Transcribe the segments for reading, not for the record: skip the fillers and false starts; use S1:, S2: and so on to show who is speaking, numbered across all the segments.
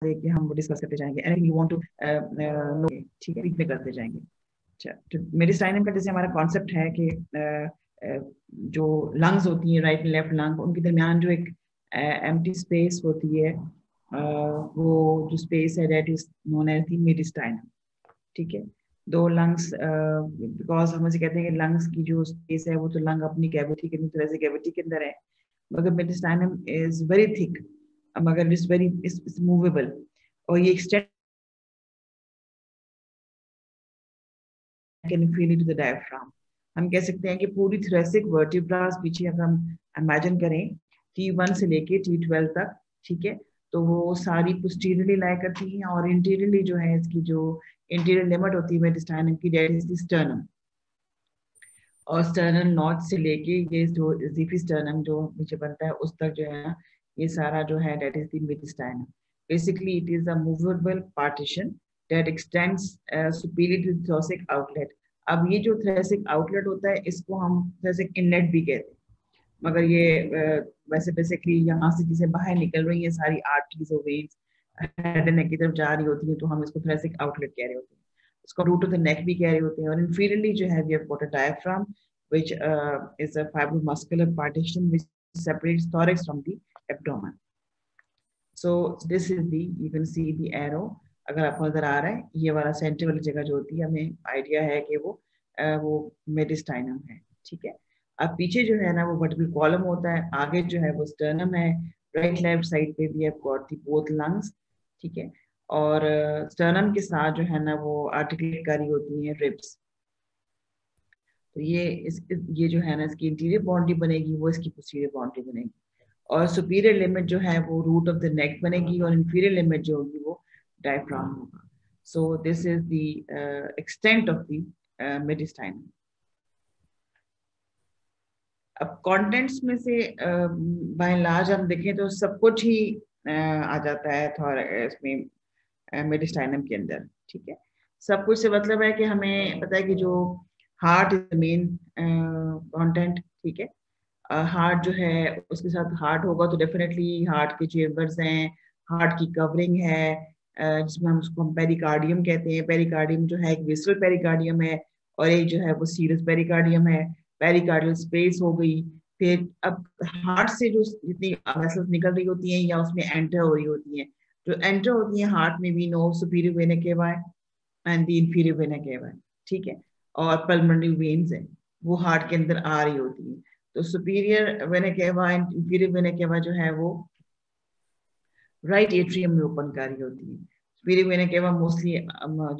S1: देख के हम वो डिस्कस करते जाएंगे, anything you want to know, ठीक है, में करते जाएंगे। अच्छा, तो मेडिस्टाइनम का जैसे हमारा कॉन्सेप्ट है कि जो लंग्स होती हैं, राइट एंड लेफ्ट लंग, उनके दरमियान जो एक एम्प्टी स्पेस होती है, वो जो स्पेस है that is known as the mediastinum, ठीक है। दो लंग्स, बिकॉज हम ऐसे कहते हैं कि लंग्स की जो स्पेस है वो तो लंग अपनी कैविटी के तरह से कैविटी के अंदर है, मगर मेडिस्टाइनम इज वेरी थिक, मगर इट्स वेरी इट्स मूवेबल, और ये extend can feel it to the diaphragm. हम कह सकते हैं कि पूरी थोरेसिक वर्टिब्रास पीछे अगर हम इमेजिन करें T1 से लेके T12 तक, ठीक है, तो वो सारी पोस्टीरियरली लाई करती हैं, और इंटीरियरली जो है इसकी जो इंटीरियर लिमिट होती है मेडिस्टाइनम की, दैट इज द स्टर्नम, और स्टर्नम नॉट से लेके ये जो जीफी स्टर्नम जो नीचे बनता है उस तक जो है ना, ये सारा जो है that is the mediastinum. Basically it is a movable partition that extends superior to thoracic outlet. अब ये जो थोरेसिक आउटलेट होता है इसको हम थोरेसिक इनलेट भी कहते हैं, मगर ये वैसे बेसिकली यहाँ से जिसे बाहर निकल रही है सारी आर्टरीज और वेन्स हेड एंड नेक की तरफ जा रही होती है, तो हम इसको थोरेसिक आउटलेट कह रहे होते हैं, इसको रूट ऑफ द नेक भी कह रहे होते हैं। और इंफीरियरली जो है we have got a diaphragm which is a fibromuscular partition which separates thorax from the abdomen. So this is the, you can see the arrow, अगर आपको नजर आ रहा है ये वाला सेंटर वाली जगह जो होती है, हमें आइडिया है कि वो मेडिस्टाइनम है, ठीक है। अब पीछे जो है ना वो वर्टिब्रल कॉलम होता है, आगे जो है वो स्टर्नम है, राइट लेफ्ट साइड पे भी है गॉट दी बोथ लंग्स, ठीक है, और स्टर्नम के साथ जो है ना वो आर्टिकुलेट करी होती है रिब्स। तो ये जो है ना इसकी इंटीरियर बाउंड्री बनेगी, वो इसकी पोस्टीरियर बाउंड्री बनेगी, और सुपीरियर लिमिट जो है वो रूट ऑफ द नेक बनेगी, और इंफीरियर लिमिट जो होगी वो डायफ्राम होगा। So this is the extent of the mediastinum. अब कंटेंट्स में से बाय एंड लार्ज हम देखें तो सब कुछ ही आ जाता है इसमें मेडिस्टाइनम के अंदर, ठीक है। सब कुछ से मतलब है कि हमें पता है कि जो हार्ट इज मेन कंटेंट, ठीक है। हार्ट जो है उसके साथ हार्ट होगा तो डेफिनेटली हार्ट के चेम्बर्स हैं, हार्ट की कवरिंग है, जिसमें हम उसको पेरिकार्डियम कहते हैं। पेरिकार्डियम जो है एक विसरल पेरिकार्डियम है, और एक जो है वो सीरस पेरिकार्डियम है, पेरिकार्डियल स्पेस हो गई। फिर अब हार्ट से जो जितनी वेसल्स निकल रही होती हैं या उसमें एंटर हो रही होती हैं, जो एंटर होती हैं हार्ट में, we know superior vena cava and the inferior vena cava, ठीक है, और पल्मोनरी वेन्स है वो हार्ट के अंदर आ रही होती है। तो superior vena cava and inferior vena केवा जो है वो राइट एट्रियम में ओपन कर रही होती है। सुपीरियर वेना केवा मोस्टली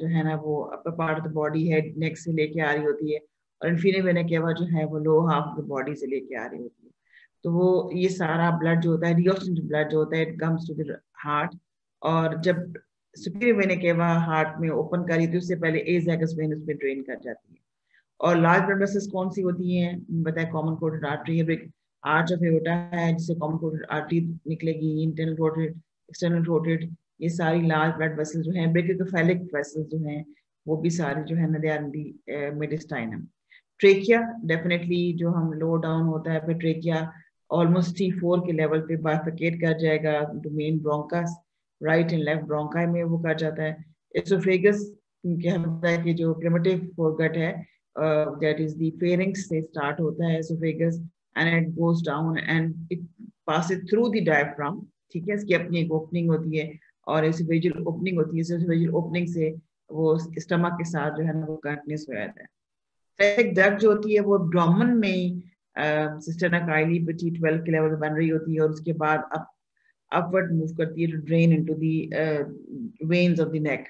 S1: जो है ना वो upper part of the body head neck से लेके आ रही होती है, और इंफीरियर वेना केवा जो है वो लो हाफ ऑफ द बॉडी से लेके आ रही होती है। तो वो ये सारा ब्लड जो होता है, रिऑक्सीजन ब्लड जो होता है, it comes to the heart, और जब सुपीरियर वेना केवा हार्ट में ओपन करी तो उससे पहले एज़ेगस वेन उसमें ड्रेन कर जाती है। और लार्ज ब्लड वेसल्स कौन सी होती हैं बताए, कॉमन कोटेड आर्टरी है, आर्च ऑफ एओर्टा है जिससे कॉमन कोटेड आर्टरी निकलेगी, इंटरनल रोटेड, एक्सटर्नल रोटेड, ये सारी लार्ज ब्लड वेसल्स जो हैं, ब्रैकियोफेलिक वेसल्स जो हैं वो भी सारे जो है ना they are in the mediastinum. Trachea definitely जो हम लो डाउन होता है फिर ट्रेकिया ऑलमोस्ट T4 के लेवल पे बाइफरकेट कर जाएगा two main bronchus, right and left bronchi में वो कर जाता है। एसोफेगस क्या होता है कि जो प्रिमिटिव फोरगट है, that is the pharynx से start होता है esophagus and it goes down and it passes through the diaphragm, ठीक है, इसकी अपनी एक ओपनिंग होती है, और esophageal ओपनिंग होती है, esophageal ओपनिंग से वो स्टमक के साथ जो है ना वो कंटिन्यूस हो जाता है। thoracic duct जो होती है वो एब्डोमेन में सिस्टर्ना काइली पे T12 के लेवल बन रही होती है, और उसके बाद upward मूव करती है to drain into the veins of the neck.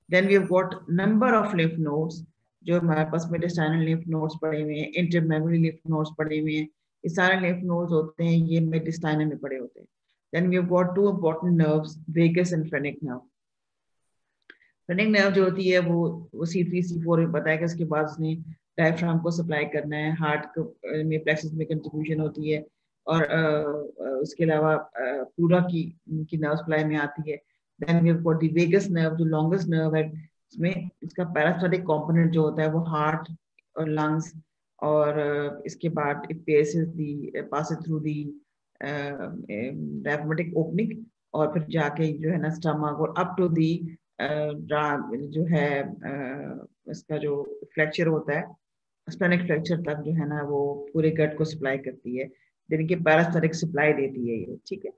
S1: Then we have got number of lymph nodes, जो हमारे पास मेडिस्टाइनल लिम्फ नोड्स पड़े हुए हैं, इंटरमेमोरी लिम्फ नोड्स पड़े हुए हैं, ये सारे लिम्फ नोड्स होते हैं ये मेडिस्टाइनल में पड़े होते हैं। Then we have got two important nerves, vagus and phrenic nerve. Phrenic nerve जो होती है वो C3 C4 में बताया कि उसके बाद उसने डायफ्राम को सप्लाई करना है, हार्ट को में प्लेक्सस में कंट्रीब्यूशन होती है, और उसके अलावा पूरा की नर्व सप्लाई में आती है। Then we have got the vagus nerve जो लॉन्गेस्ट नर्व है, इसमें इसका पैरासिम्पैथिक कंपोनेंट जो होता है वो हार्ट और लंग्स, और इसके बाद it passes through the diaphragmatic opening, और फिर जाके जो है ना स्टमक और अप टू दी जो है इसका जो फ्रैक्चर होता है स्पेनिक फ्रैक्चर तक जो है ना वो पूरे गट को सप्लाई करती है, यानी कि पैरास्थेटिक सप्लाई देती है ये, ठीक है।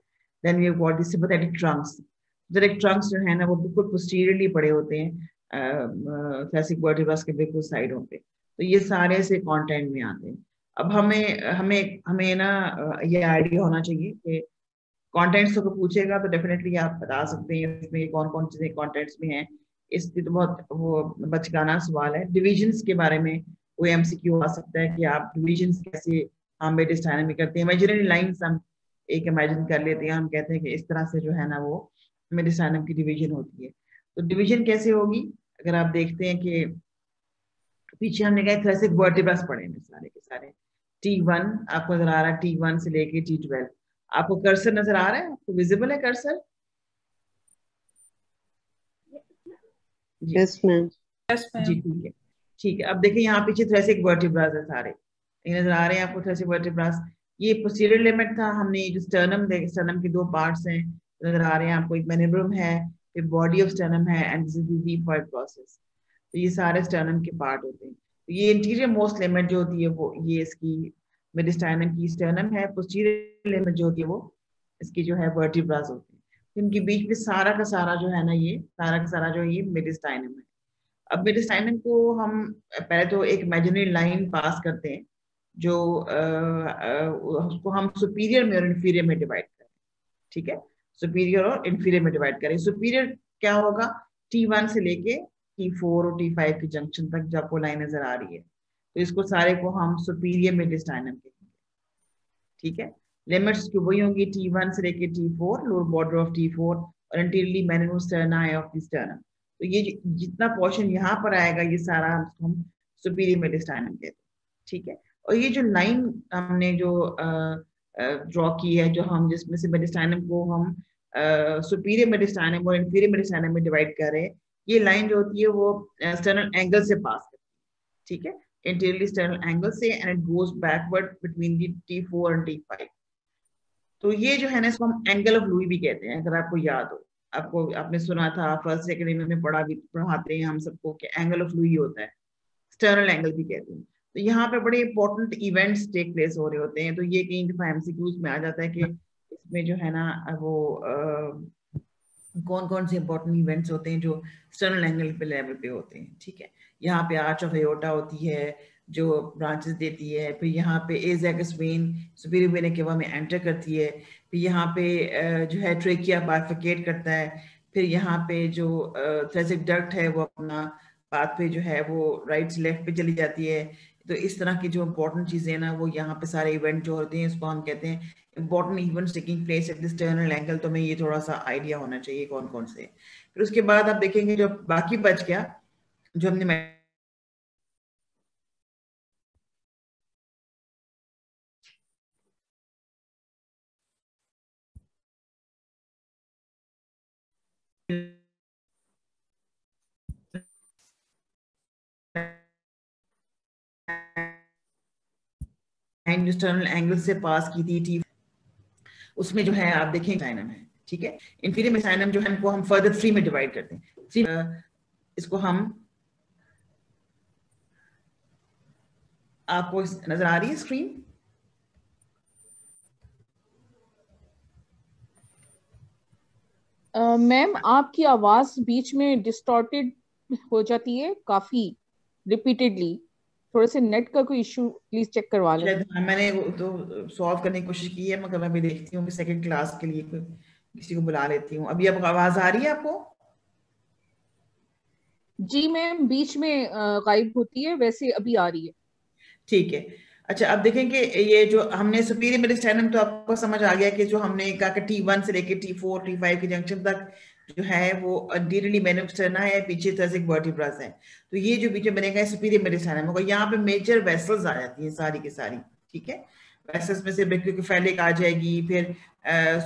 S1: Then we got the sympathetic trunks. Sympathetic trunks जो है ना वो बिल्कुल पोस्टीरियरली पड़े होते हैं थैलेसिक वर्टिब्रस के बिल्कुल साइडों पे, तो ये सारे से कंटेंट में आते हैं। अब हमें हमें हमें ना ये आइडिया होना चाहिए कि कंटेंट्स को पूछेगा तो डेफिनेटली आप बता सकते हैं इसमें कौन कौन चीजें कंटेंट्स में हैं। इसकी तो बहुत वो बचकाना सवाल है। डिविजन्स के बारे में वो एमसीक्यू आ सकता है कि आप डिविजन्स कैसे हम मेडिस्टाइनम में करते हैं। इमेजिनरी लाइंस हम एक इमेजिन कर लेते हैं, हम कहते हैं कि इस तरह से जो है ना वो मेडिस्टाइनम की डिवीजन होती है। तो डिवीजन कैसे होगी? अगर आप देखते हैं कि पीछे हमने कहा थैलेसिक वर्टिब्रस पड़े हैं सारे के सारे। T1 आपको नजर आ रहा है, T1 से लेके T12। आपको कर्सर नजर आ रहा है? आपको विजिबल है कर्सर? जी
S2: यस मैम।
S1: जी ठीक है, ठीक है। अब देखिए यहाँ पीछे थैलेसिक वर्टिब्रास है सारे, ये नजर आ रहे हैं आपको थैलेसिक वर्टिब्रास। ये पोस्टीरियर लिमिट था। हमने जो स्टर्नम देखे, स्टर्नम के दो पार्ट्स हैं नजर आ रहे हैं आपको, एक मेनिब्रम है, फिर बॉडी ऑफ स्टर्नम है, and this is the deep process. तो ये सारे स्टर्नम के पार्ट होते हैं। तो ये इंटीरियर मोस्ट लिमिट जो होती है वो ये इसकी मेडिस्टाइनम की स्टर्नम है। पोस्टीरियर लिमिट जो होती है वो इसकी जो है वर्टिब्रास होती है। तो इनके बीच में सारा का सारा जो है ना, ये सारा का सारा जो है ये मेडिस्टाइनम है। अब मेडिस्टाइनम को हम पहले तो एक इमेजिनरी लाइन पास करते हैं जो उसको हम सुपीरियर में और इंफीरियर में डिवाइड करें, ठीक है। सुपीरियर और इंफीरियर में डिवाइड करें। सुपीरियर क्या होगा? T1 से लेके T4 और T5 की जंक्शन तक जो आपको लाइन नजर आ रही है, तो इसको सारे को हम सुपीरियर मेडिस्टाइनम कहेंगे, ठीक है। लिमिट्स की वही होंगी T1 से लेके T4, lower border of T4 और इंटीरियरली मैनुअल स्टर्ना है ऑफ द स्टर्नम। तो ये जितना पोर्शन यहाँ पर आएगा ये सारा हम सुपीरियर मेडिस्टाइनम कहते हैं, ठीक है। और ये जो लाइन हमने जो ड्रॉ की है, जो हम जिसमें से मेडिस्टाइनम को हम सुपीरियर मेडिस्टाइनम और इंफीरियर मेडिस्टाइनम में डिवाइड कर रहे हैं, ये लाइन जो होती है वो एक्सटर्नल एंगल से पास करती है, ठीक है, इंटीरियरली एक्सटर्नल एंगल से, and it goes backward between the T4 and T5। तो ये जो है ना इसको हम एंगल ऑफ लुई भी कहते हैं, अगर आपको याद हो। आपको आपने सुना था फर्स्ट सेकेंड में पढ़ा भी, पढ़ाते हैं हम सबको कि एंगल ऑफ लुई होता है, एक्सटर्नल एंगल भी कहते हैं। तो यहाँ पे बड़े इंपॉर्टेंट इवेंट्स टेक प्लेस हो रहे होते हैं, तो ये कई दफा एमसीक्यूज में आ जाता है कि इसमें जो है ना वो कौन कौन से इंपॉर्टेंट इवेंट्स होते हैं जो एक्सटर्नल एंगल पे लेवल पे होते हैं, ठीक है। यहाँ पे आर्च ऑफ एओर्टा होती है जो ब्रांचेस देती है, फिर यहाँ पे एज़ेगस वेन सुपीरियर वेना केवा में एंटर करती है, फिर यहाँ पे जो है ट्रेकिया बाइफरकेट करता है, फिर यहाँ पे जो थैलेसिक डक्ट है वो अपना पाथ पे जो है वो राइट से लेफ्ट पे चली जाती है। तो इस तरह की जो इंपॉर्टेंट चीजें ना वो यहाँ पे सारे इवेंट जो होते हैं उसको हम कहते हैं important events taking place at external angle. तो हमें ये थोड़ा सा आइडिया होना चाहिए कौन कौन से। फिर उसके बाद आप देखेंगे जो बाकी बच गया जो हमने एक्सटर्नल एंगल से पास की थी उसमें जो है आप देखें साइनम है, ठीक है। इंफीरियर मेसाइनम जो है इनको हम फर्दर 3 में डिवाइड करते हैं। इसको हम आपको नजर आ रही है स्क्रीन?
S3: मैम आपकी आवाज बीच में डिस्टॉर्टेड हो जाती है काफी रिपीटेडली, थोड़े से नेट का कोई इशू प्लीज चेक करवा लें।
S1: शायद मैंने वो तो सॉल्व करने की कोशिश की है, मगर मैं भी देखती हूँ कि सेकंड क्लास के लिए किसी को बुला लेती हूँ। अभी अब आवाज आ रही है आपको?
S3: जी मैम बीच में गायब होती है, वैसे अभी आ रही है।
S1: ठीक है। अच्छा अब देखेंगे ये जो हमने सुपीरियर मेडिस्टाइनम तो आपको समझ आ गया कि जो हमने कहा कि T1 से लेके T4 T5 के जंक्शन तक जो है वो अंटीरियरली मेनिस्टर्ना है, पीछे थैलेसिक वर्टिब्रस है। तो ये जो बीच में बनेगा सुपीरियर मेडिस्टाइनम होगा। यहाँ पे मेजर वेसल्स आ जाती हैं सारी की सारी, ठीक है। वेसल्स में से ब्रैकियोकेफेलिक आ जाएगी, फिर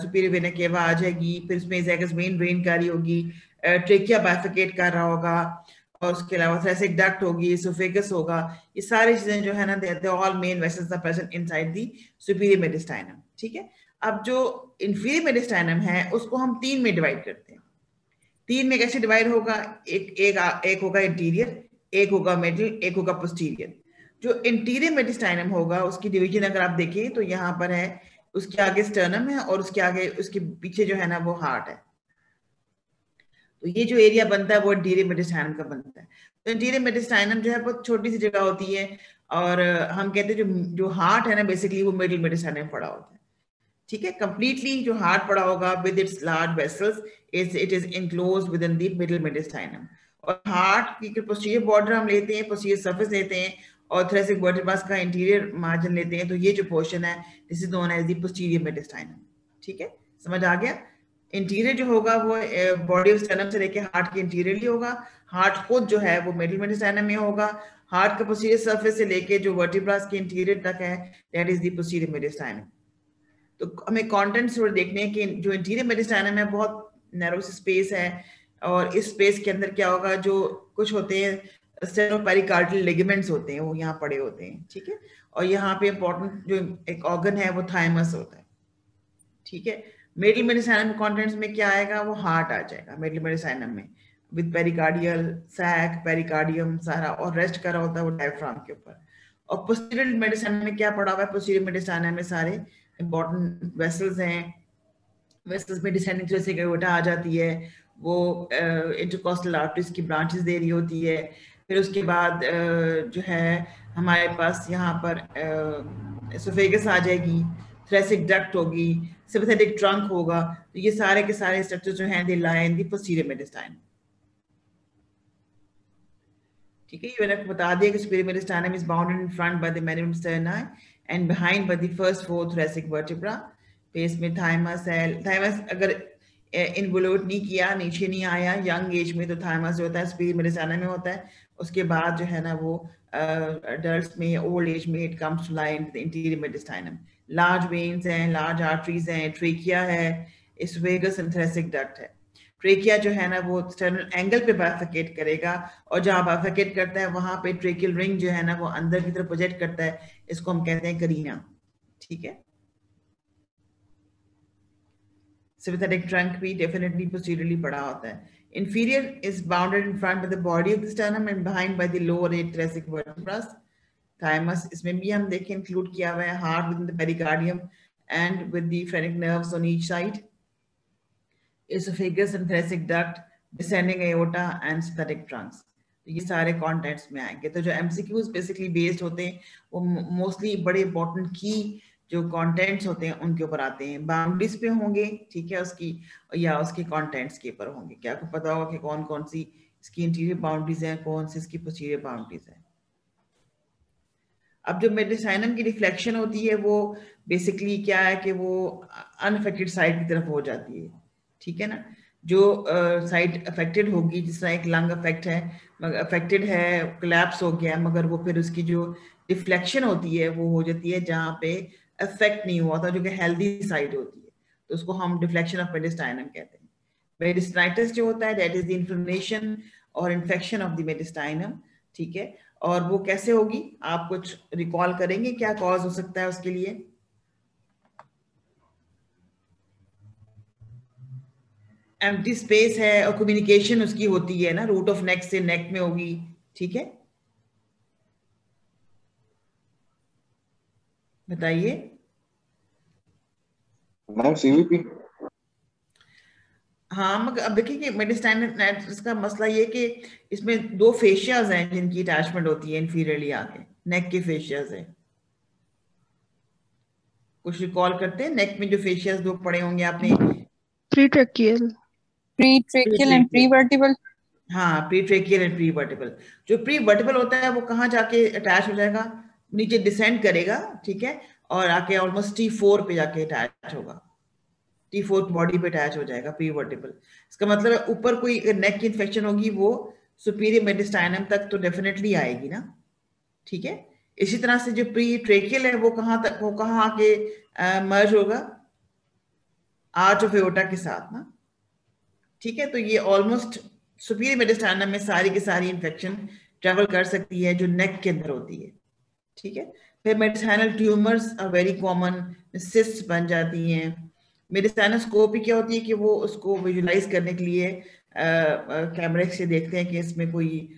S1: सुपीरियर वेना केवा आ जाएगी, फिर उसमें ज़ाइगस वेन ड्रेन कर रही होगी, ट्रेकिया बाइफरकेट कर रहा होगा, और उसके अलावा थैलेसिक डक्ट होगी, एसोफेगस होगा। ये सारी चीजें जो है ना they all main vessels are present inside the superior mediastinum, ठीक है। अब जो इंफीरियर मेडिस्टाइनम है उसको हम 3 में डिवाइड करते हैं। 3 में कैसे डिवाइड होगा, एक होगा इंटीरियर, एक होगा मिडिल, एक होगा पोस्टीरियर। जो इंटीरियर मेडिस्टाइनम होगा उसकी डिवीजन अगर आप देखें तो यहाँ पर है, उसके आगे स्टर्नम है और उसके आगे, उसके पीछे जो है ना वो हार्ट है। तो ये जो एरिया बनता है वो इंटीरियर मेडिस्टाइनम का बनता है। तो इंटीरियर मेडिस्टाइनम जो है बहुत छोटी सी जगह होती है, और हम कहते हैं जो जो हार्ट है ना बेसिकली वो मिडिल मेडिस्टाइनम में पड़ा होता है। ठीक है, कंप्लीटली जो हार्ट पड़ा होगा with its large vessels, it is enclosed within the middle mediastinum. और हार्ट की पोस्टीरियर बॉर्डर हम लेते हैं, पोस्टीरियर सरफेस लेते हैं, और थोरेसिक वर्टिब्रस का इंटीरियर मार्जिन लेते हैं। तो ये जो पोर्शन है this is known as the posterior mediastinum. ठीक है, समझ आ गया। इंटीरियर जो होगा वो बॉडी ऑफ स्टर्नम से लेके हार्ट के इंटीरियरली होगा। हार्ट खुद जो है वो मिडिल मेडिस्टाइनम में होगा। हार्ट का पोस्टीरियर सरफेस से लेके जो वर्टिब्रस के इंटीरियर तक है दैट इज द पोस्टीरियर मेडिस्टाइनम। तो हमें कंटेंट्स थोड़े देखने हैं कि जो इंटीरियर मेडिस्टाइनम है बहुत नैरो स्पेस है, और इस स्पेस के अंदर क्या होगा, जो कुछ होते हैं स्टेनोपेरिकार्डियल लिगामेंट्स होते हैं वो यहाँ पड़े होते हैं। ठीक है, और यहाँ पे इंपॉर्टेंट जो एक ऑर्गन है वो थाइमस होता है। ठीक है, मिडिल मेडिस्टाइनम कंटेंट्स में क्या आएगा, वो हार्ट आ जाएगा मिडिल मेडिस्टाइनम में, विद पेरिकार्डियल सैक, पेरिकार्डियम सारा, और रेस्ट कर रहा होता है वो डायफ्राम के ऊपर। और पोस्टीरियर मेडिस्टाइनम में क्या पड़ा हुआ है, पोस्टीरियर मेडिस्टाइनम में सारे इंपॉर्टेंट वेसल्स हैं। वेसल्स में डिसेंडिंग थोरेसिक एओर्टा आ जाती है, वो इंटरकोस्टल आर्टरीज की ब्रांचेस दे रही होती है। फिर उसके बाद जो है हमारे पास यहाँ पर एसोफेगस आ जाएगी, थोरेसिक डक्ट होगी, सिम्पैथेटिक ट्रंक होगा। तो ये सारे के सारे स्ट्रक्चर जो हैं दे लाई इन द पोस्टीरियर मेडिस्टाइनम। ठीक है, ये मैंने आपको बता दिया कि superior mediastinum is bounded in front by the manubrium sterni and behind by the first 4 thoracic vertebra। Face में थाइमस है। थाइमस अगर इनवोल्यूट नहीं किया, नीचे नहीं आया यंग एज में, तो थाइमस जो होता है सुपीरियर मेडिस्टाइनम में होता है। उसके बाद जो है ना वो अडल्ट्स में, ओल्ड एज में, it comes to lie in the interior mediastinum. Large veins हैं, लार्ज आर्टरीज हैं, ट्रेकिया है, एसोफेगस एंड थोरेसिक डक्ट है। ट्रेकिया जो है ना वो एक्सटर्नल एंगल पे बाइफरकेट करेगा, और जहां बाइफरकेट करता है वहां पे ट्रेकियल रिंग जो है ना वो अंदर की तरफ प्रोजेक्ट करता है, इसको हम कहते हैं करीना। ठीक है, सिम्पैथेटिक ट्रंक भी डेफिनेटली पोस्टीरियरली पड़ा होता है। Inferior is bounded in front by the body of the sternum and behind by the lower 8 thoracic vertebrae. Thymus इसमें भी हम देखें इंक्लूड किया हुआ है, heart with the pericardium and with the phrenic nerves on each side. Esophagus and thoracic duct, descending aorta and sympathetic trunks. ये सारे contents में आएंगे। तो जो एमसीक्यूज बेसिकली बेस्ड होते हैं वो मोस्टली बड़े इंपॉर्टेंट की जो कंटेंट्स होते हैं उनके ऊपर आते हैं, बाउंड्रीज पे होंगे। ठीक है, उसकी या उसके कंटेंट्स के ऊपर होंगे। क्या आपको पता होगा कि कौन कौन सी इसकी इंटीरियर बाउंड्रीज हैं, कौन सी इसकी पोस्टीरियर बाउंड्रीज हैं। अब जो मेडिस्टाइनम की रिफ्लेक्शन होती है वो बेसिकली क्या है कि वो अनअफेक्टेड साइड की तरफ हो जाती है। ठीक है ना, जो साइड अफेक्टेड होगी, जिस तरह एक लंग अफेक्ट है, अफेक्टेड है, कोलैप्स हो गया, मगर वो फिर उसकी जो रिफ्लेक्शन होती है वो हो जाती है जहाँ पे अफेक्ट नहीं हुआ था, जो कि हेल्दी साइड होती है, तो उसको हम डिफ्लेक्शन ऑफ मेडिस्टाइनम कहते हैं। मेडिस्टाइटिस जो होता है दैट इज द इन्फ्लेमेशन और इन्फेक्शन ऑफ द मेडिस्टाइनम। ठीक है, और वो कैसे होगी, आप कुछ रिकॉल करेंगे क्या कॉज हो सकता है उसके लिए? एम्प्टी स्पेस है और कम्युनिकेशन उसकी होती है ना, रूट ऑफ नेक से नेक में होगी। ठीक है, बताइए।
S2: Ma'am CVP.
S1: हाँ, मगर अब देखिए कि मेडिस्टाइनिटिस का मसला ये कि इसमें 2 फेशियाज हैं जिनकी अटैचमेंट होती है इन्फीरियरली आके, नेक के फेशियाज है। कुछ रिकॉल करते हैं, नेक में जो फेशियाज 2 पड़े होंगे आपने?
S4: प्रीट्रेकियल एंड प्रीवर्टिबल।
S1: हाँ, प्रीट्रेकियल एंड प्रीवर्टिबल। जो प्रीवर्टिबल होता है वो कहाँ जाके अटैच हो जाएगा, नीचे डिसेंड करेगा। ठीक है, और आके ऑलमोस्ट T4 पे जाके अटैच होगा, T4 बॉडी पे अटैच हो जाएगा प्रीवर्टिबल। इसका मतलब है ऊपर कोई नेक की इन्फेक्शन होगी वो सुपीरियर मेडिस्टाइनम तक तो डेफिनेटली आएगी ना। ठीक है, इसी तरह से जो प्री ट्रेकियल है वो कहाँ तक, वो कहाँ आके मर्ज होगा, आर्च ऑफ एओर्टा के साथ ना। ठीक है, तो ये ऑलमोस्ट सुपीरियर मेडिस्टाइनम में सारी की सारी इन्फेक्शन ट्रेवल कर सकती है जो नेक के अंदर होती है। ठीक है, फिर mediastinal tumours are very common, cyst बन जाती हैं। मेडिसिनोस्कोपी क्या होती है कि वो उसको विजुलाइज करने के लिए कैमरे से देखते हैं कि इसमें कोई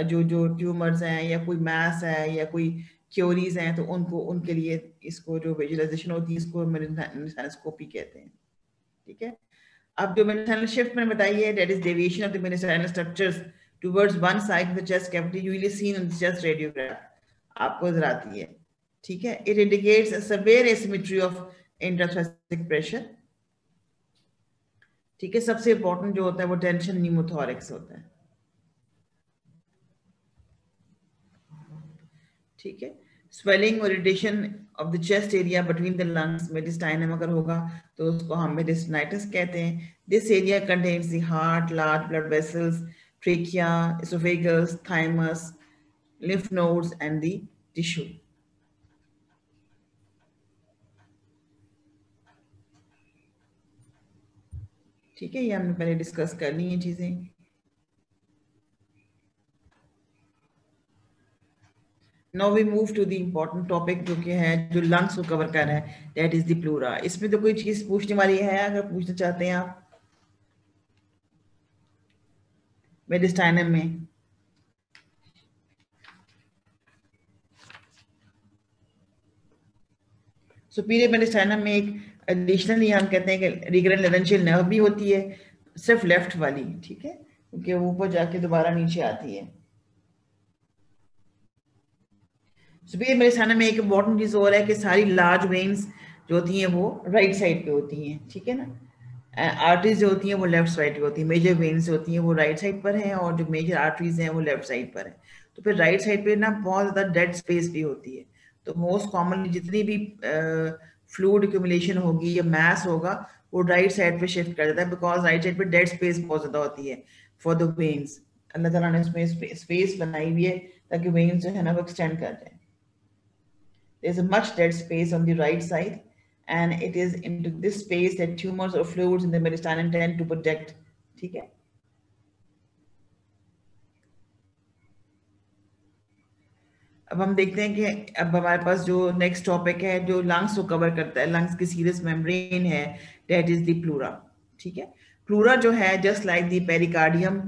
S1: जो जो ट्यूमर्स हैं या कोई मास है या कोई क्योरीज हैं, तो उनको उनके लिए इसको जो विजुलाइजेशन होती है इसको मेडिसिनोस्कोपी कहते हैं। ठीक है, अब जो मेडिसिनल शिफ्ट मैंने बताई है, that is deviation of the mediastinal structures towards one side of the chest cavity usually seen on the chest radiograph, आपको नजर आती है। ठीक है, it indicates a severe asymmetry of intrathoracic pressure. ठीक है, सबसे इंपॉर्टेंट जो होता है वो टेंशन न्यूमोथोरैक्स होता है। ठीक है, स्वेलिंग और irritation of the chest area between the lungs, mediastinum अगर होगा तो उसको हम मेडिस्टिनाइटिस कहते हैं। This area contains the heart, large blood vessels, trachea, oesophagus, thymus, lymph nodes and the tissue. ठीक है, ये हमने पहले डिस्कस कर ली ये चीजें। Now we move to the important topic जो कि है जो लंग्स को कवर कर रहा है, दैट इज द प्लूरा। इसमें तो कोई चीज पूछने वाली है अगर पूछना चाहते हैं आप मेडिस्टाइनम में? सुपीरियर मेडिस्टाइनम में एक एडिशनली हम कहते हैं कि रिकरेंट लेरेंशियल नर्व भी होती है, सिर्फ लेफ्ट वाली। ठीक है, क्योंकि वो ऊपर जाके दोबारा नीचे आती है। सुपीरियर मेडिस्टाइनम में एक इम्पॉर्टेंट चीज और है कि सारी लार्ज वेन्स जो होती हैं वो राइट साइड पे होती हैं। ठीक है ना, आर्टरीज जो होती हैं वो लेफ्ट साइड पे होती हैं। मेजर वेन्स होती हैं वो राइट साइड पर हैं और जो मेजर आर्टरीज हैं वो लेफ्ट साइड पर हैं। तो फिर राइट साइड पे ना बहुत ज्यादा डेड स्पेस भी होती है। तो मोस्ट कॉमनली जितनी भी फ्लूइड एक्यूमुलेशन होगी या मैस होगा वो राइट साइड पे शिफ्ट कर देता है, बिकॉज राइट साइड पे डेड स्पेस बहुत ज्यादा होती है फॉर द वेन्स। अल्लाह ताला ने उसमें स्पेस बनाई हुई है ताकि वेन्स जो है ना वो एक्सटेंड कर जाए। There's a much dead space on the right side, and it is into this space that tumors or fluids in the mediastinum tend to protect. ठीक है, अब हम देखते हैं कि अब हमारे पास जो नेक्स्ट टॉपिक है जो लंग्स को कवर करता है, लंग्स की सीरियस मेम्ब्रेन है, दैट इज द प्लूरा। ठीक है, प्लूरा जो है जस्ट लाइक द पेरिकार्डियम,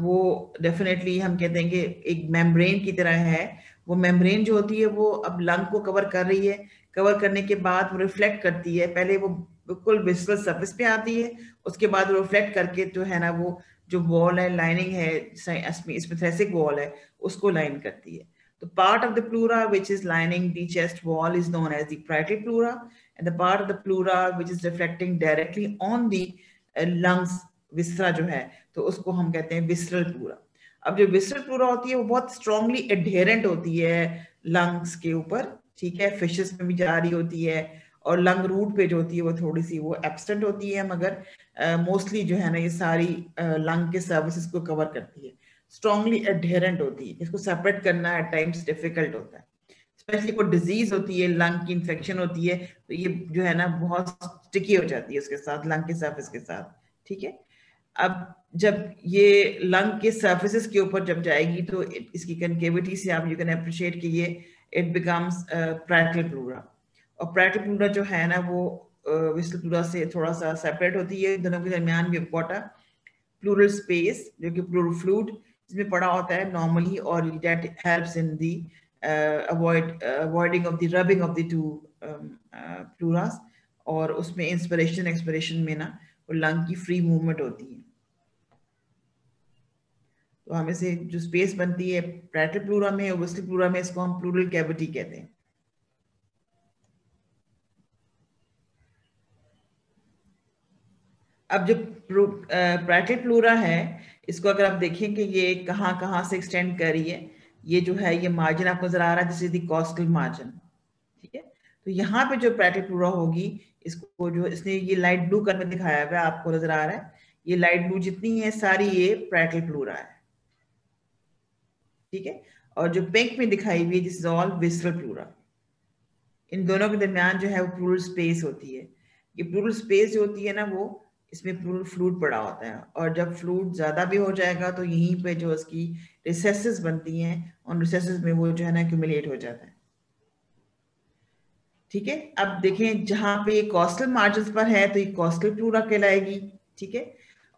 S1: वो डेफिनेटली हम कहते हैं कि एक मेम्ब्रेन की तरह है। वो मेम्ब्रेन जो होती है वो अब लंग को कवर कर रही है, कवर करने के बाद वो रिफ्लेक्ट करती है। पहले वो बिल्कुल विस्कस सरफेस पे आती है, उसके बाद वो रिफ्लेक्ट करके जो है ना वो जो वॉल है, लाइनिंग है, इसमें थ्रेसिक वॉल है, उसको लाइन करती है। The part of the pleura which is lining the chest wall is known as the parietal pleura, and the part of the pleura which is reflecting directly on the lungs, viscera जो है, तो उसको हम कहते हैं visceral pleura। अब जो visceral pleura होती है वो बहुत strongly adherent होती है lungs के ऊपर। ठीक है, फिशेस में भी जा रही होती है, और लंग रूट पे जो होती है वो थोड़ी सी वो एब्सेंट होती है, मगर मोस्टली जो है ना ये सारी लंग के सर्विसेज को कवर करती है। स्ट्रांगली एडहेरेंट होती है, इसको सेपरेट करना एट टाइम्स डिफिकल्ट होता है, स्पेशली कोई डिजीज होती है, लंग की इन्फेक्शन होती है, तो ये जो है ना बहुत स्टिकी हो जाती है उसके साथ, लंग के सर्फेस के साथ। ठीक है, अब जब ये लंग के सर्फेसिस के ऊपर जब जाएगी तो इसकी कनकेविटी से आप यू कैन अप्रिशिएट कि ये इट बिकम्स पैराइटल प्लूरा। और पैराइटल प्लूरा जो है ना वो विस्टल प्लूरा से थोड़ा सा सेपरेट होती है। दोनों के दरमियान भी गॉट प्लूरल स्पेस जो कि प्लूरल फ्लूइड इसमें पड़ा होता है नॉर्मली, और that helps in the avoiding of the rubbing of the two pleuras, और उसमें इंस्पिरेशन एक्सपिरेशन में ना वो लंग की फ्री मूवमेंट होती है। तो हमें से जो स्पेस बनती है पैराइटल प्लूरा में और विस्टल प्लूरा में, इसको हम प्लूरल कैविटी कहते हैं। अब जो पैराइटल प्लूरा है इसको अगर आप देखें कि ये कहाँ से एक्सटेंड कर रही है, ये जो है ये मार्जिन आपको नजर आ रहा है, this is the costal margin. ठीक है, तो यहाँ पे जो पैराइटल प्लूरा होगी, इसको जो इसने ये लाइट ब्लू कलर में दिखाया हुआ है आपको नजर आ रहा है, ये लाइट ब्लू जितनी है सारी ये पैराइटल प्लूरा है। ठीक है, और जो पिंक में दिखाई हुई है this is all visceral pleura. इन दोनों के दरमियान जो है वो प्लूरल स्पेस होती है। ये प्लूरल स्पेस जो होती है ना वो इसमें प्लूरल फ्लूइड पड़ा होता है, और जब फ्लूइड ज्यादा भी हो जाएगा तो यहीं पे जो इसकी रिसेसेस बनती हैं, उन रिसेसेस में वो जो है ना एक्यूमुलेट हो जाता है। ठीक है। अब देखें जहां पे ये कॉस्टल मार्जिन पर है तो ये कॉस्टल प्लूरा कहलाएगी, ठीक है।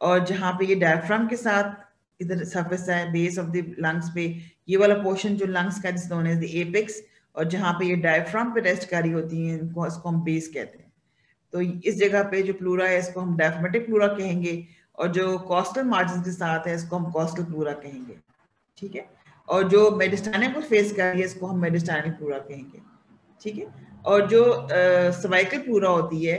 S1: और जहां पे ये डायफ्राम के साथ इधर सरफेस है बेस ऑफ द लंग्स पे, ये वाला पोर्शन जो लंग्स का जिस नोन एज द एपेक्स, और जहां पे ये डायफ्राम पे रेस्ट कर रही होती है इनको इसको हम बेस कहते हैं। तो इस जगह पे जो प्लूरा है इसको हम डायफ्रामेटिक प्लूरा कहेंगे, और जो कॉस्टल मार्जिन के साथ है इसको हम कॉस्टल प्लूरा कहेंगे, ठीक है। और जो मेडिस्टाइनम को फेस कर रही है इसको हम मेडिस्टाइनल प्लूरा कहेंगे, ठीक है। और जो सर्वाइकल प्लूरा होती है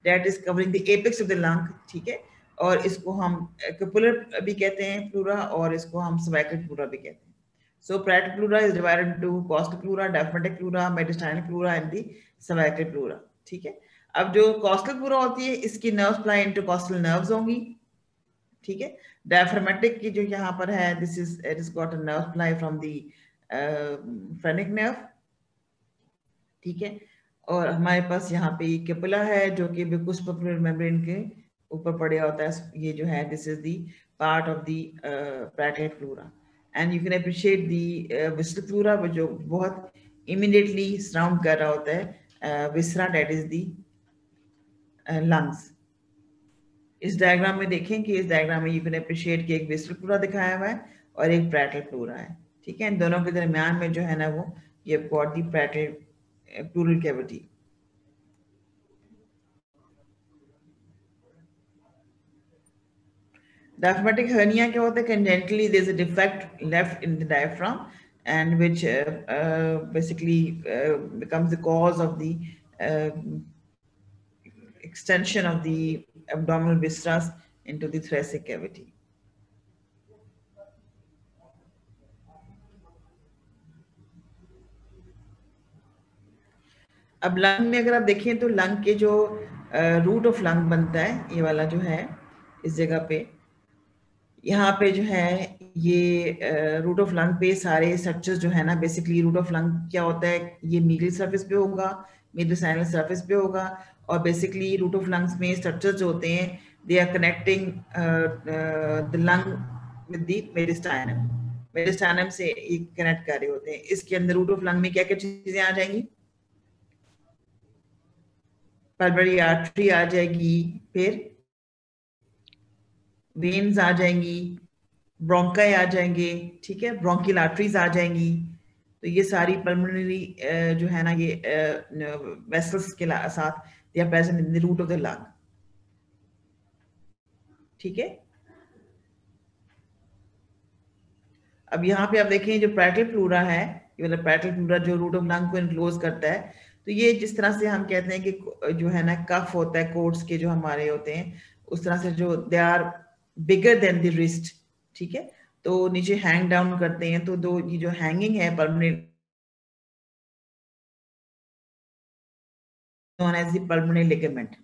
S1: that is covering the apex of the lung, ठीक है। और इसको हम कपुलर भी कहते हैं प्लूरा, और इसको हम सर्वाइकल प्लूरा भी कहते हैं। So parietal pleura is divided into costal pleura, diaphragmatic pleura, mediastinal pleura and the cervical pleura, ठीक है। अब जो कॉस्टल प्लूरा होती है इसकी नर्व सप्लाई इंटरकॉस्टल नर्व्स होंगी, ठीक है। डायफ्रामेटिक की जो यहाँ पर है this is it is got a nerve supply from the phrenic nerve, ठीक है। और हमारे पास यहाँ पे कैपुला है जो कि बिकुस पॉपुलर मेम्ब्रेन के ऊपर पड़े होता है, ये जो है this is the part of the parietal pleura. And you can appreciate the visceral pleura जो बहुत इमीडिएटली सराउंड कर रहा होता है viscera that is the lungs. इस डायग्राम में देखें कि इस डायग्राम में यू कैन अप्रिशिएट कि एक विस्रल प्लूरा दिखाया हुआ है और एक पैराइटल प्लूरा है, ठीक है। इन दोनों के दरमियान में जो है ना वो ये got the parietal pleural cavity. Diaphragmatic hernia क्या होता है? Congenitally there is a defect left in the diaphragm and which basically becomes the cause of the uh, extension of the abdominal viscera into the thoracic cavity. अब lung में अगर आप देखें तो lung के जो रूट ऑफ लंग बनता है ये वाला जो है इस जगह पे, यहाँ पे जो है ये रूट ऑफ लंग पे सारे स्ट्रक्चर्स जो है ना बेसिकली रूट ऑफ लंग क्या होता है, ये मीडियल सरफेस पे होगा, मीडियल साइनल सरफेस पे होगा। और बेसिकली रूट ऑफ लंग्स में स्ट्रक्चर्स जो होते हैं they are connecting the lung with the mediastinum, mediastinum से ये कनेक्ट कर रहे होते हैं। इसके अंदर रूट ऑफ लंग में क्या क्या चीजें आ जाएंगी? पल्मोनरी आर्टरी आ जाएगी, फिर वेन्स आ जाएंगी, ब्रोंकाई आ जाएंगे, ठीक है, ब्रोंकियल आर्टरीज आ जाएंगी। तो ये सारी पल्मोनरी जो है ना ये वेसल्स के साथ they are present in the root of the lung, ठीक है। अब यहाँ पे आप देखें जो पैराइटल प्लूरा है, ये मतलब पैराइटल प्लूरा जो रूट ऑफ लंग को इनक्लोज करता है, तो ये जिस तरह से हम कहते हैं कि जो है ना कफ होता है कोट्स के जो हमारे होते हैं उस तरह से जो they are bigger than the wrist, ठीक है। तो नीचे हैंग डाउन करते हैं, तो दो ये जो हैंगिंग है permanent known as the pulmonary ligament,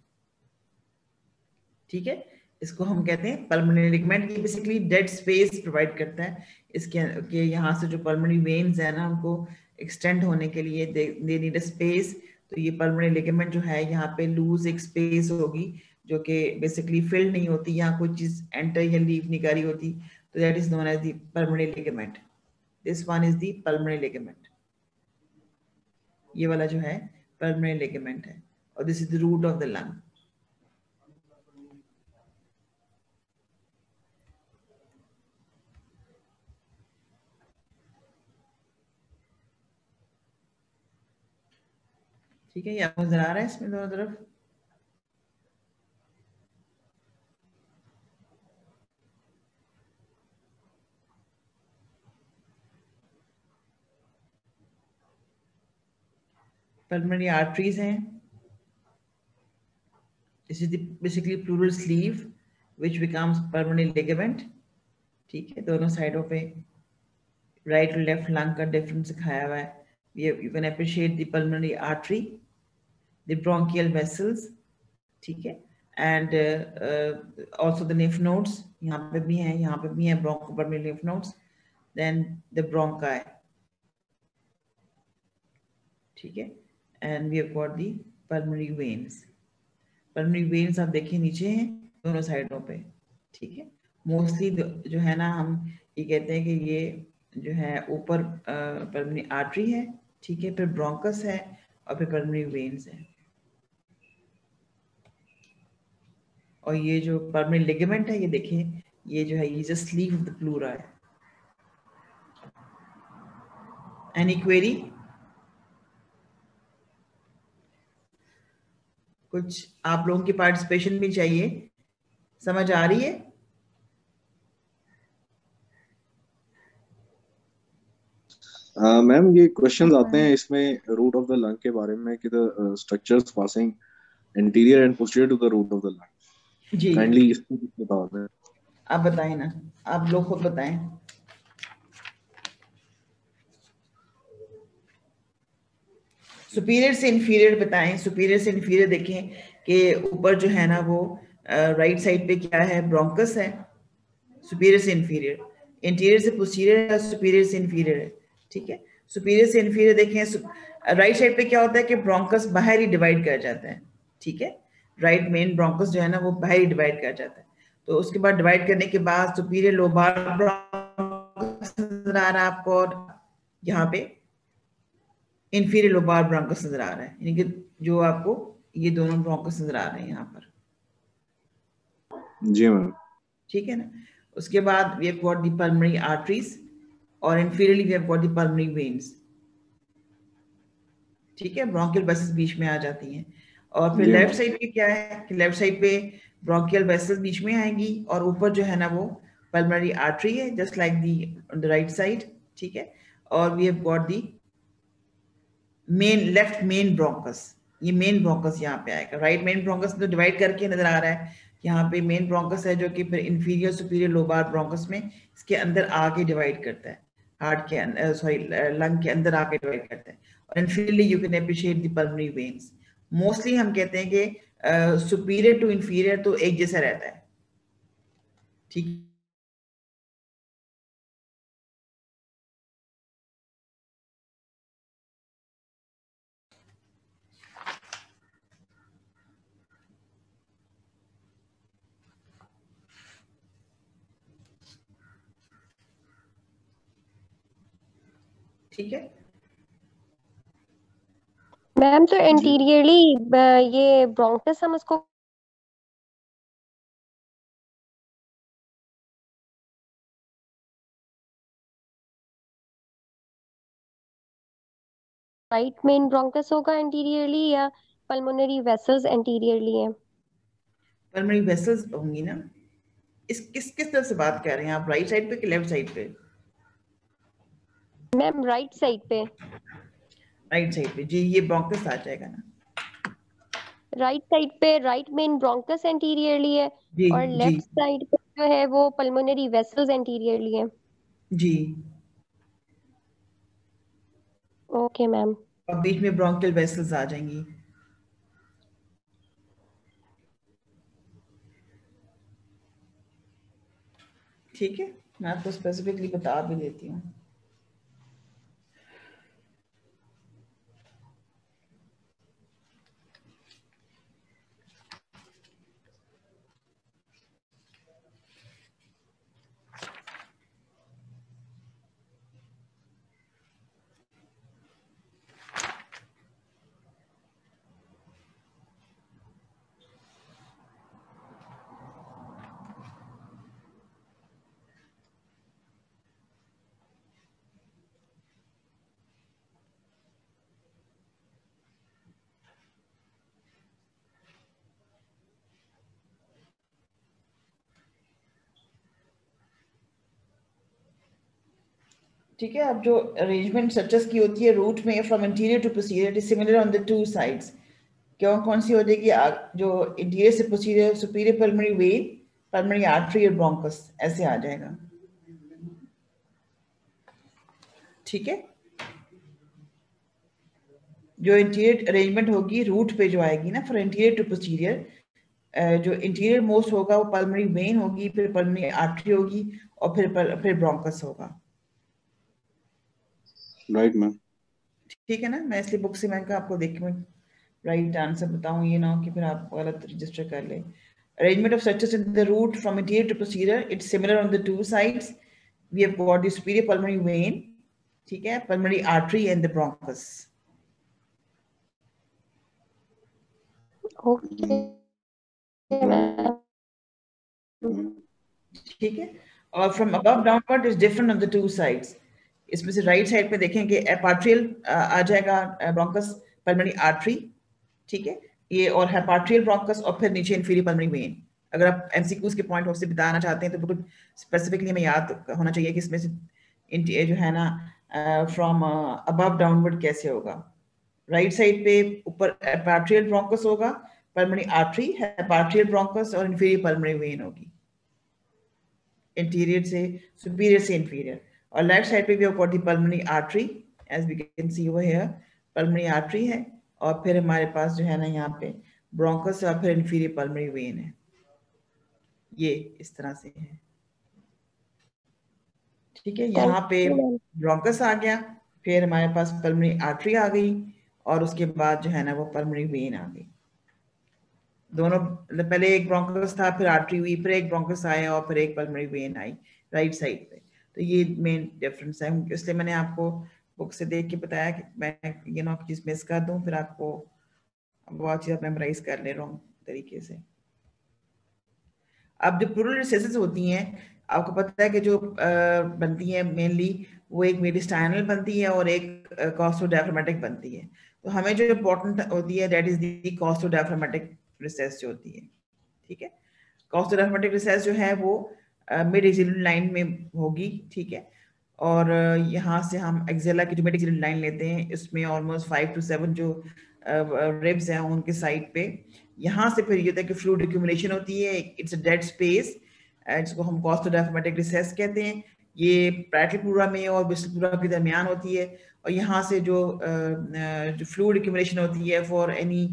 S1: ठीक है। इसको हम कहते हैं पल्मोनरी लिगामेंट। ये बेसिकली डेड स्पेस प्रोवाइड करता है इसके यहाँ से जो पल्मोनरी वेन्स है ना उनको एक्सटेंड होने के लिए दे नीड अ स्पेस। तो ये पल्मोनरी लिगामेंट जो है यहाँ पे लूज एक स्पेस होगी जो कि बेसिकली फिल्ड नहीं होती, यहाँ कोई चीज एंटर या लीव नहीं करी होती, तो that is known as the pulmonary ligament. This one is the pulmonary ligament, ये वाला जो है पल्मोनरी लिगामेंट है, और this is the root of the lung. ठीक है, ये आपको नजर आ रहा है इसमें दोनों तरफ? pulmonary arteries हैं, this is the basically pleural sleeve which becomes pulmonary ligament, ठीक है। दोनों साइडों पे राइट और लेफ्ट लंग का डिफरेंस दिखाया हुआ है। you can appreciate the pulmonary artery, the bronchial vessels, ठीक है, and also the lymph nodes, यहाँ पे भी हैं, यहाँ पे भी हैं bronchopulmonary lymph nodes, then the bronchi, ठीक है, and we have got the pulmonary veins। Pulmonary veins आप देखिए नीचे हैं दोनों साइडों पे, ठीक है। मोस्टली जो है ना हम ये कहते हैं कि ये जो है ऊपर पल्मोनरी आर्टरी है, ठीक है, फिर ब्रोंकस है और फिर पल्मोनरी वेन्स है। और ये जो पल्मोनरी लिगामेंट है, ये देखिए, ये जो है, ये just sleeve of the pleura है। Any query? कुछ आप लोगों की पार्टिसिपेशन भी चाहिए, समझ आ रही है?
S2: मैम ये क्वेश्चंस आते हैं इसमें रूट ऑफ द लंग के बारे में कि the structures passing interior and posterior to the root of the lung.
S1: जी,
S2: काइंडली इसको कुछ बताओ दें।
S1: आप बताएं ना, आप लोग खुद बताएं। सुपीरियर से इंफीरियर बताएं। सुपीरियर से इंफीरियर देखें कि ऊपर जो है ना वो राइट साइड पे क्या है, ब्रोंकस है, सुपीरियर से इंफीरियर। इंटीरियर से पोस्टीरियर है, सुपीरियर से इंफीरियर है, ठीक है। सुपीरियर से इंफीरियर देखें, राइट साइड पे क्या होता है कि ब्रोंकस बाहर ही डिवाइड कर जाता है, ठीक है। राइट मेन ब्रोंकस जो है ना वो बाहर ही डिवाइड कर जाता है। तो उसके बाद डिवाइड करने के बाद सुपीरियर लोबार ब्रोंकस नजर आ रहा है आपको, और यहाँ पे इंफीरियर लोबार ब्रोंकस नजर आ रहा है, यानी कि जो आपको ये दोनों ब्रोंकस नजर आ रहे हैं यहाँ पर,
S2: जी मैम।
S1: ठीक है ना। उसके बाद we have got the pulmonary arteries, और inferiorly we have got the pulmonary veins, ठीक है। ब्रोंकियल वेसल्स बीच में आ जाती हैं। और फिर
S2: जी
S1: लेफ्ट
S2: मैम।
S1: साइड पे क्या है कि लेफ्ट साइड पे ब्रोंकियल वेसल्स बीच में आएंगी, और ऊपर जो है ना वो पल्मोनरी आर्टरी है, just like the right side, ठीक है। और we have got the main left main bronchus, ये मेन ब्रोंकस यहाँ पे आएगा। राइट मेन ब्रोंकस तो डिवाइड करके नजर आ रहा है, यहाँ पे मेन ब्रोंकस है जो कि फिर इंफीरियर सुपीरियर लोबार ब्रोंकस में इसके अंदर आके डिवाइड करता है, हार्ट के अंदर, सॉरी लंग के अंदर आके डिवाइड करता है। और inferiorly you can appreciate the pulmonary veins. Mostly हम कहते हैं कि सुपीरियर टू इंफीरियर तो एक जैसा रहता है, ठीक। ठीक है
S5: मैम, तो
S1: जी,
S5: इंटीरियरली ये ब्रोंकस हम उसको राइट मेन ब्रोंकस होगा इंटीरियरली, या पल्मोनरी वेसल्स इंटीरियरली है?
S1: पल्मोनरी वेसल्स होंगी ना। इस किस तरफ से बात कर रहे हैं आप, राइट साइड पे कि लेफ्ट साइड पे?
S5: मैम राइट साइड पे।
S1: राइट साइड पे जी, ये ब्रोंकस आ जाएगा ना।
S5: राइट साइड पे राइट मेन ब्रोंकस इंटीरियरली है,
S1: जी
S5: और
S1: जी
S5: लेफ्ट साइड पे जो है वो पल्मोनरी वेसल्स इंटीरियरली है।
S1: जी।
S5: Okay ma'am.
S1: और बीच में ब्रोंकियल वेसल्स आ जाएंगी। ठीक है, मैं आपको स्पेसिफिकली बता भी देती हूँ। ठीक है, अब जो अरेंजमेंट स्ट्रक्चर्स की होती है रूट में, from interior to posterior it is similar on the two sides. क्यों, कौन सी हो जाएगी? जो इंटीरियर से posterior, superior pulmonary vein, pulmonary artery और ब्रोंकस, ऐसे आ जाएगा, ठीक है। जो इंटीरियर अरेंजमेंट होगी रूट पे जो आएगी ना, फॉर इंटीरियर टू पोस्टीरियर, जो इंटीरियर मोस्ट होगा वो पल्मोनरी वेन होगी, फिर पल्मोनरी आर्टरी होगी, और फिर ब्रोंकस होगा।
S2: Right ma'am.
S1: ठीक है ना, मैं इसलिए बुक से मैं आपको देख के राइट आंसर बताऊं, ये ना हो कि फिर आप गलत रजिस्टर कर ले। Arrangement of structures in the root from interior to posterior, it's similar on the two sides. We have got the superior pulmonary vein, ठीक है, pulmonary artery and the bronchus.
S5: Okay ma'am.
S1: ठीक है। और from above downward is different on the two sides. इसमें से right side पे देखेंगे एपार्ट्रियल आ जाएगा ब्रोंकस पल्मोनरी आर्टरी, ठीक है, ये, और हेपार्ट्रियल ब्रोंकस, और फिर नीचे इंफीरियर पल्मोनरी वेन। अगर आप एमसीक्यूज के पॉइंट ऑफ से बताना चाहते हैं तो बिल्कुल स्पेसिफिकली हमें याद होना चाहिए कि इसमें से जो है ना फ्रॉम अबव डाउनवर्ड कैसे होगा। राइट साइड पे ऊपर एपार्ट्रियल ब्रोंकस होगा, पल्मोनरी आर्टरी, हेपार्ट्रियल ब्रोंकस और इंफीरियर पल्मोनरी वेन होगी, इंटीरियर से सुपीरियर से इंफीरियर। और लेफ्ट साइड पे भी got the pulmonary artery, as we can see over here, pulmonary artery है, और फिर हमारे पास जो है ना यहाँ पे ब्रोंकस और फिर इंफीरियर पल्मोनरी वेन है, ये इस तरह से है। ठीक है, यहाँ पे
S5: थैंक यू मैम।
S1: ब्रोंकस आ गया, फिर हमारे पास पल्मोनरी आर्टरी आ गई, और उसके बाद जो है ना वो पल्मोनरी वेन आ गई। दोनों, पहले एक ब्रोंकस था, फिर आर्टरी हुई, फिर एक ब्रोंकस आया, और फिर एक pulmonary when I right side पे। तो ये मेन डिफरेंस है, इसलिए मैंने आपको बुक से देख के बताया कि मैं आपकी चीज मिस कर दूं, फिर आपको बहुत चीज मेमोराइज कर ले रॉन्ग तरीके से। अब जो प्लूरल रिसेसेस होती हैं, आपको पता है कि जो बनती है मेनली वो एक मेडिस्टाइनल बनती है और एक कॉस्टोडायफ्रामेटिक बनती है। तो हमें जो इम्पोर्टेंट होती है दैट इज दी कॉस्टोडायफ्रामेटिक रिसेस जो होती है। ठीक है, कॉस्टोडायफ्रामेटिक रिसेस जो है वो मिड एक्सिलरी लाइन में होगी, ठीक है, और यहाँ से हम एक्सेला की जो मिड एक्सिलरी लाइन लेते हैं, इसमें ऑलमोस्ट 5 to 7 जो रिब्स हैं उनके साइड पे, यहाँ से फिर ये होता है कि फ्लूइड एक्यूमुलेशन होती है, इट्स अ डेड स्पेस, जिसको हम कॉस्टोडायफ्रामेटिक रिसेस कहते हैं। ये पैराइटल प्लूरा में और बिस्टल प्लूरा के दरमियान होती है, और यहाँ से जो फ्लूइड एक्यूमुलेशन होती है फॉर एनी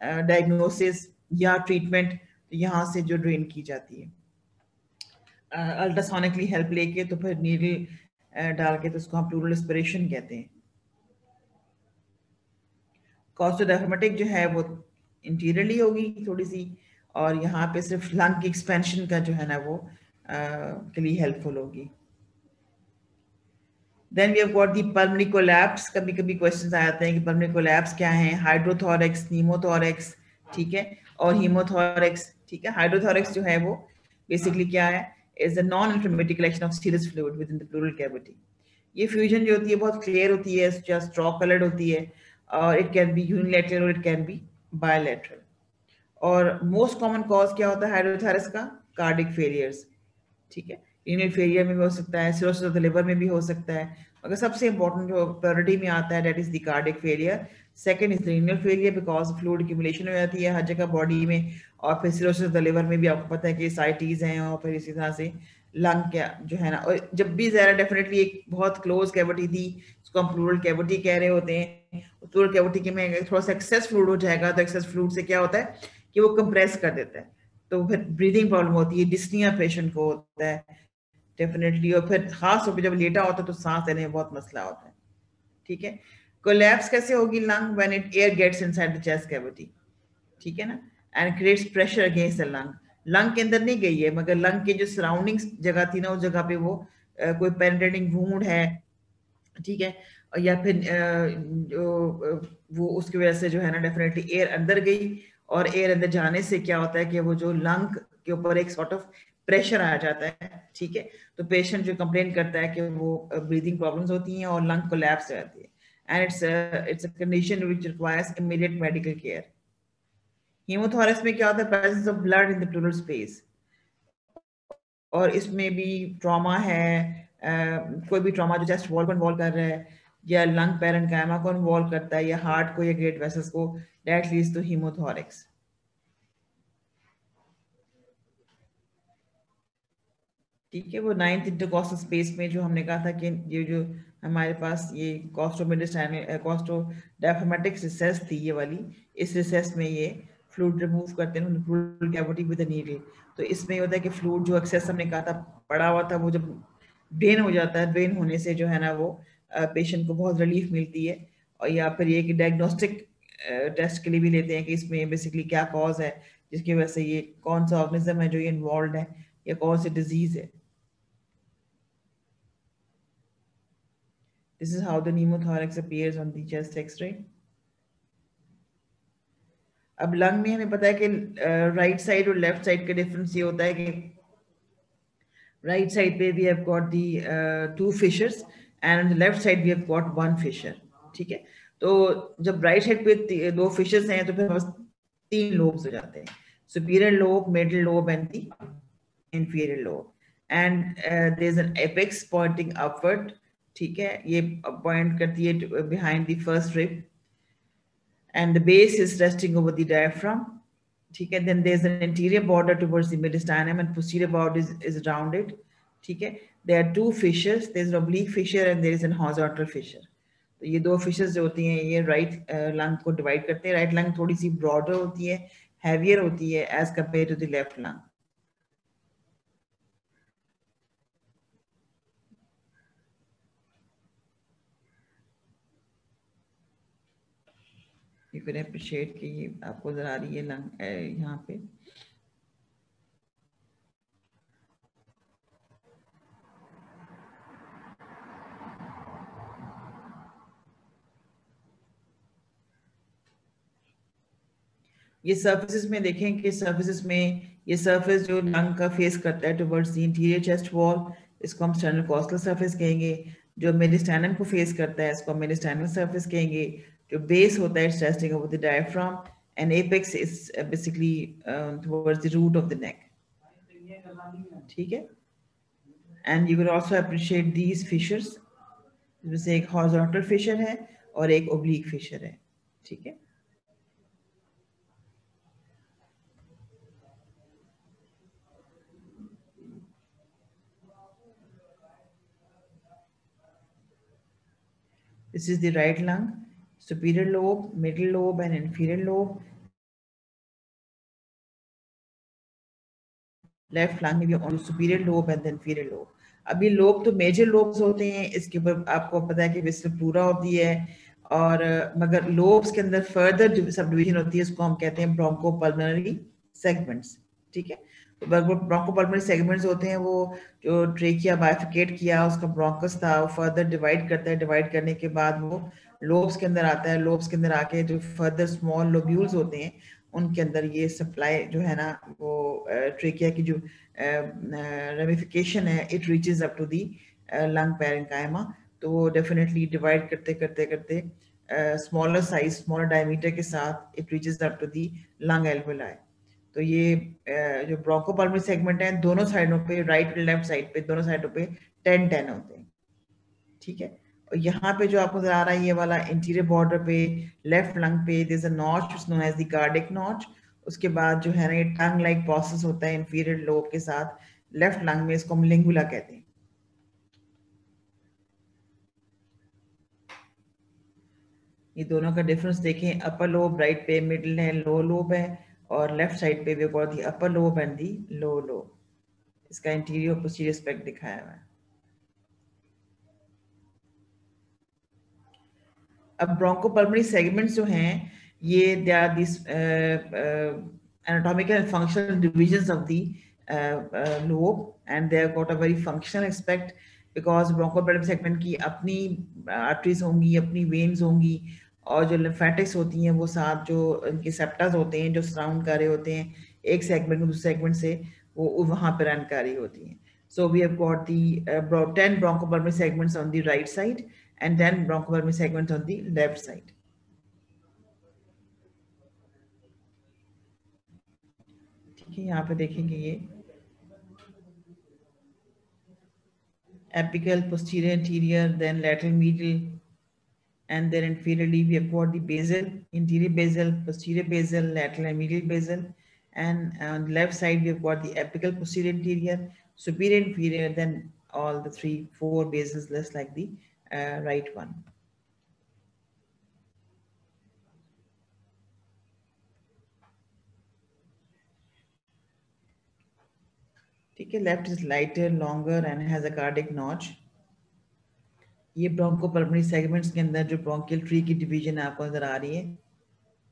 S1: डायग्नोसिस या ट्रीटमेंट, यहाँ से जो ड्रेन की जाती है अल्ट्रासोनिकली हेल्प लेके, तो फिर नीडल डाल के, तो उसको हम प्लूरल एस्पिरेशन कहते हैं। कॉस्टोडायफ्रामेटिक जो है वो इंटीरियरली होगी थोड़ी सी, और यहाँ पे सिर्फ लंग की एक्सपेंशन का जो है ना वो के लिए हेल्पफुल होगी। Then we have got the pulmonary collapse. कभी कभी क्वेश्चंस आते हैं कि पल्मोनरी कोलैप्स क्या है, हाइड्रोथोरेक्स, नीमोथोरेक्स, ठीक है, और हीमोथोरेक्स। ठीक है, हाइड्रोथोरेक्स जो है वो बेसिकली क्या है, is a non inflammatory collection of serous fluid within the pleural cavity. ये फ्यूजन जो होती है बहुत क्लियर होती है, जस्ट स्ट्रॉ कलर्ड होती है, और इट कैन बी यूनिलैटरल और इट कैन बी बायलैटरल। और मोस्ट कॉमन कॉज क्या होता है हाइड्रोथोरेक्स का, कार्डिक फेलियर्स। ठीक है, रीनल फेलियर में भी हो सकता है, सिरोसिस ऑफ द लिवर में भी हो सकता है, मगर सबसे इंपॉर्टेंट जो प्रायोरिटी में आता है that is the cardiac failure. Second is renal failure because fluid accumulation हो जाती है हर जगह बॉडी में, और फिर सिरोसिस ऑफ द लिवर में भी आपको पता है कि साइटीज हैं, और फिर इसी तरह से लंग क्या जो है ना, और जब भी ज़रा डेफिनेटली एक बहुत क्लोज कैविटी थी उसको हम प्लूरल कैविटी कह रहे होते हैं। प्लूरल कैविटी के में थोड़ा सा एक्सेस फ्लूइड हो जाएगा तो एक्सेस फ्लूइड से क्या होता है कि वो कंप्रेस कर देता है, तो फिर ब्रीदिंग प्रॉब्लम होती है, डिस्निया पेशेंट को होता है डेफिनेटली, और फिर खास तौर पे जब लेटा होता है तो सांस लेने में बहुत मसला होता है। ठीक है, कोलैप्स कैसे होगी lung, when it air gets inside the chest cavity, ठीक है ना, and creates pressure against the lung. Lung के अंदर नहीं गई है, मगर लंग के जो सराउंडिंग्स जगह थी ना उस जगह पे वो कोई पेनिट्रेटिंग वुंड है, ठीक है, या फिर वो उसकी वजह से जो है ना डेफिनेटली एयर अंदर गई, और एयर अंदर जाने से क्या होता है कि वो जो लंग के ऊपर एक सॉर्ट ऑफ प्रेशर आ जाता है। ठीक है, तो पेशेंट जो कंप्लेन करता है कि वो ब्रीदिंग प्रॉब्लम्स होती हैं और लंग कोलैप्स हो जाती है, and it's a condition which requires immediate medical care. Haemothorax में क्या होता है, presence of blood in the pleural space, और इसमें भी ट्रॉमा है, कोई भी ट्रॉमा जो चेस्ट वॉल को इन्वॉल्व कर रहा है, या लंग पैरेन्काइमा को इन्वॉल्व करता है, या हार्ट को, या ग्रेट वेसल्स को, दैट लीड्स टू हीमोथोरेक्स। ठीक है, वो 9th इंटरकॉस्टल स्पेस में जो हमने कहा था कि ये जो हमारे पास ये कॉस्टोमेडिस्टाइनल कॉस्टोडायफ्रामेटिक रिसेस थी ये वाली, इस रिसेस में ये फ्लूइड रिमूव करते हैं pleural cavity with a needle. तो इसमें होता है कि फ्लूइड जो एक्सेस हमने कहा था पड़ा हुआ था, वो जब ड्रेन हो जाता है, ड्रेन होने से जो है ना वो पेशेंट को बहुत रिलीफ मिलती है। और या फिर ये कि डायग्नोस्टिक टेस्ट के लिए भी लेते हैं कि इसमें बेसिकली क्या कॉज है जिसकी वजह से ये कौन सा ऑर्गेनिज्म है जो ये इन्वॉल्व है, या कौन सी डिजीज है। This is how the pneumothorax appears on the chest X-ray. अब लंग में हमें पता है कि राइट साइड और लेफ्ट साइड का डिफरेंस ये होता है कि राइट साइड पे we have got the 2 fissures and on the left side we have got 1 fissure, ठीक है। तो जब राइट साइड पे 2 फिशर्स हैं तो फिर बस 3 लोब्स हो जाते हैं, superior lobe, middle lobe and the inferior lobe, and there's an apex pointing upward, ठीक है, ये पॉइंट करती है behind the first rib, and the base is resting over the diaphragm, ठीक है। Then there's an anterior border towards the mediastinum and posterior border is rounded, ठीक है। There are 2 fissures, there's an oblique fissure and there is an horizontal fissure. तो ये 2 fissures जो होती हैं ये राइट लंग को डिवाइड करते हैं। राइट लंग थोड़ी सी ब्रॉडर होती है, हैवियर होती है as compare to the left lung. You can appreciate कि ये आपको नजर आ रही है लंग यहाँ पे। ये सर्फेसिस में देखें कि सर्फेसिस में ये सर्फेस जो लंग का फेस करता है towards the interior chest wall, इसको हम स्टेनोकोस्टल सर्फेस कहेंगे। जो मेडिस्टैनम को फेस करता है इसको मेडिस्टैनल सर्फेस कहेंगे। जो बेस होता है it's resting over the diaphragm and apex is basically towards the root of the neck, ठीक है। And you can also appreciate these fissures, जिसमें से एक हॉरिजॉन्टल फिशर है और एक ओब्लिक फिशर है, ठीक है। This is the right lung, superior lobe, middle lobe and inferior lobe. Left lung में भी on superior lobe and then inferior lobe. अब ये लोब तो मेजर लोब्स होते हैं, इसके ऊपर आपको पता है कि विस्ल प्लूरा होती है और मगर लोब्स के अंदर फर्दर सब डिवीजन होती है, उसको हम कहते हैं ब्रोंकोपल्मोनरी सेगमेंट्स, ठीक है। तो ब्रोंकोपल्मोनरी सेगमेंट्स होते हैं वो जो ट्रेकिया बाइफिकेट किया, उसका ब्रोंकस था, वो फर्दर डिवाइड करता है, डिवाइड करने के बाद वो लोब्स के अंदर आता है। लोब्स के अंदर आके जो फर्दर स्मॉल लोब्यूल्स होते हैं उनके अंदर ये सप्लाई जो है ना वो ट्रेकिया की जो रेमिफिकेशन है it reaches up to the lung parenchyma. तो वो डेफिनेटली डिवाइड करते करते करते स्मॉलर साइज, स्मॉलर डायमीटर के साथ it reaches up to the lung alveoli. तो ये जो ब्रोंकोपल्मोनरी सेगमेंट है दोनों साइडों पे, राइट और लेफ्ट साइड पे, दोनों साइडों पे 10-10 होते हैं, ठीक है। और यहाँ पे जो आपको नजर आ रहा है ये वाला इंटीरियर बॉर्डर पे लेफ्ट लंग पे there is a notch which known as the cardiac notch. उसके बाद जो है ना ये टंग लाइक प्रोसेस होता है इंफीरियर लोब के साथ लेफ्ट लंग में, इसको हम लिंगुला कहते हैं। ये दोनों का डिफरेंस देखें, अपर लोब राइट पे, मिडिल है, लो लोब है, और लेफ्ट साइड पे we got the upper lobe and the low lobe. इसका इंटीरियर पोस्टीरियर एस्पेक्ट दिखाया हुआ है। अब ब्रोंकोपल्मोनरी सेगमेंट्स जो हैं ये they are this anatomical and functional divisions of the lobe and they have got a very functional aspect because bronchopulmonary segment की अपनी arteries होंगी, अपनी veins होंगी और जो lymphatics होती हैं वो साथ जो इनके septas होते हैं जो surround कर रहे होते हैं एक segment में दूसरे segment से, वो वहाँ पर run कर रही होती हैं। So we have got the 10 bronchopulmonary segments on the right side and 10 bronchopulmonary segments on the left side. ठीक है, यहाँ पे देखेंगे ये apical, posterior, anterior, then lateral medial, and then inferiorly we have got the basal, interior basal, posterior basal, lateral and medial basal, and on the left side we have got the apical, posterior, anterior, superior, inferior, then all the 3-4 basals less like the right one. ठीक है, left is lighter, longer and has a cardiac notch. ये bronchopulmonary segments के अंदर जो bronchial tree की division आपको नजर आ रही है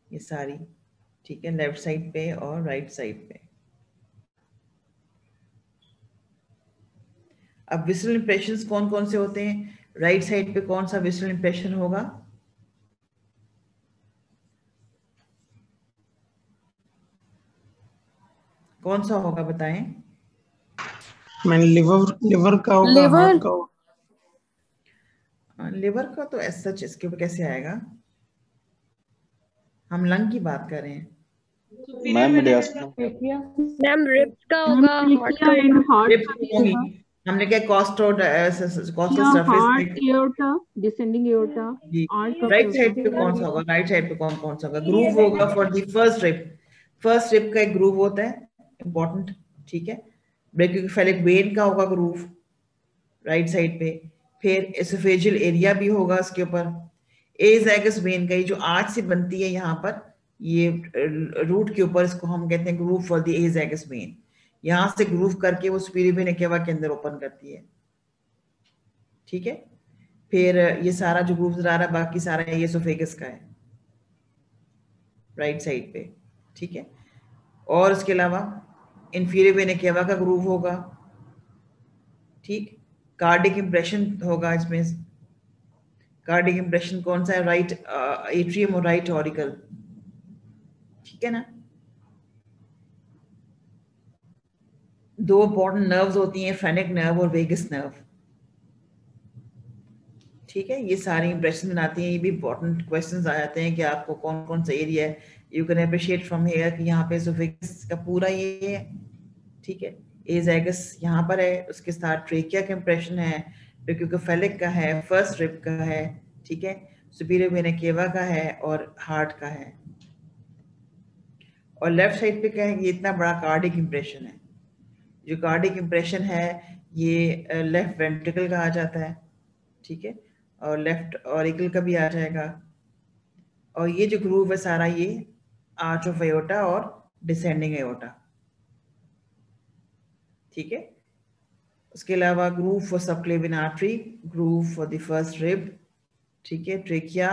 S1: ये सारी, ठीक है, लेफ्ट साइड पे और राइट साइड पे। अब विसरल इंप्रेशंस कौन कौन से होते हैं? राइट साइड पे कौन सा विसरल इंप्रेशन होगा? कौन सा होगा बताएं?
S6: मैंने लिवर का होगा,
S4: लिवर
S6: हार्ट का होगा।
S1: लिवर का तो ऐसा सच इसके ऊपर कैसे आएगा, हम लंग की बात कर रहे हैं।
S2: मैम mediastinum
S5: मैम रिब्स का होगा, हार्ट का
S3: एंड
S5: होगा।
S3: हार्ट
S1: रिब्स
S3: का
S1: की
S3: भी
S1: होगी,
S3: होगा,
S1: हमने क्या कॉस्टल सरफेस
S3: हार्ट
S1: पे
S3: एओर्टा, डिसेंडिंग एओर्टा,
S1: जी।
S3: आर्ट का
S1: राइट साइड पे कौन सा होगा, राइट साइड पे कौन कौन सा होगा? ग्रूव होगा for the first rib, first rib का एक ग्रूव होता है इंपॉर्टेंट, ठीक है। ब्रैकियोफेलिक वेन का होगा ग्रूव राइट साइड पे, फिर एसोफेजियल एरिया भी होगा उसके ऊपर। एज़ाइगस वेन का ये जो आर्च से बनती है यहाँ पर, ये रूट के ऊपर, इसको हम कहते हैं ग्रूव फॉर द एज़ाइगस वेन। यहाँ से ग्रूव करके वो सुपीरियर वेना केवा के अंदर ओपन करती है, ठीक है। फिर ये सारा जो ग्रूव नजर आ रहा है बाकी सारा ये एसोफेगस का है राइट साइड पे, ठीक है। और उसके अलावा इंफीरियर वेना केवा का ग्रूव होगा, ठीक। कार्डिक इंप्रेशन होगा इसमें, कार्डिक इंप्रेशन कौन सा है? राइट एट्रियम और राइट ऑरिकल, ठीक है ना। दो इंपॉर्टेंट नर्व्स होती हैं, फेनिक नर्व और वेगस नर्व, ठीक है। ये सारी इंप्रेशन बनाती हैं। ये भी इंपॉर्टेंट क्वेश्चंस आ जाते हैं कि आपको कौन कौन सा एरिया है, you can appreciate from here कि यहाँ पे एसोफेगस का पूरा ये है, ठीक है। एज़ाइगस यहाँ पर है, उसके साथ ट्रेकिया का इंप्रेशन है, ब्रैकियोफेलिक का है, फर्स्ट रिब का है, ठीक है, सुपीरियर वेना केवा का है और हार्ट का है। और लेफ्ट साइड पे क्या है, ये इतना बड़ा कार्डिक इंप्रेशन है। जो कार्डिक इंप्रेशन है ये लेफ्ट वेंट्रिकल का आ जाता है, ठीक है, और लेफ्ट ऑरिकल का भी आ जाएगा। और ये जो ग्रूव है सारा ये आर्च ऑफ एओर्टा और डिसेंडिंग एओर्टा, ठीक है। उसके अलावा groove for subclavian artery, groove for the first rib, ठीक है, ट्रेकिया,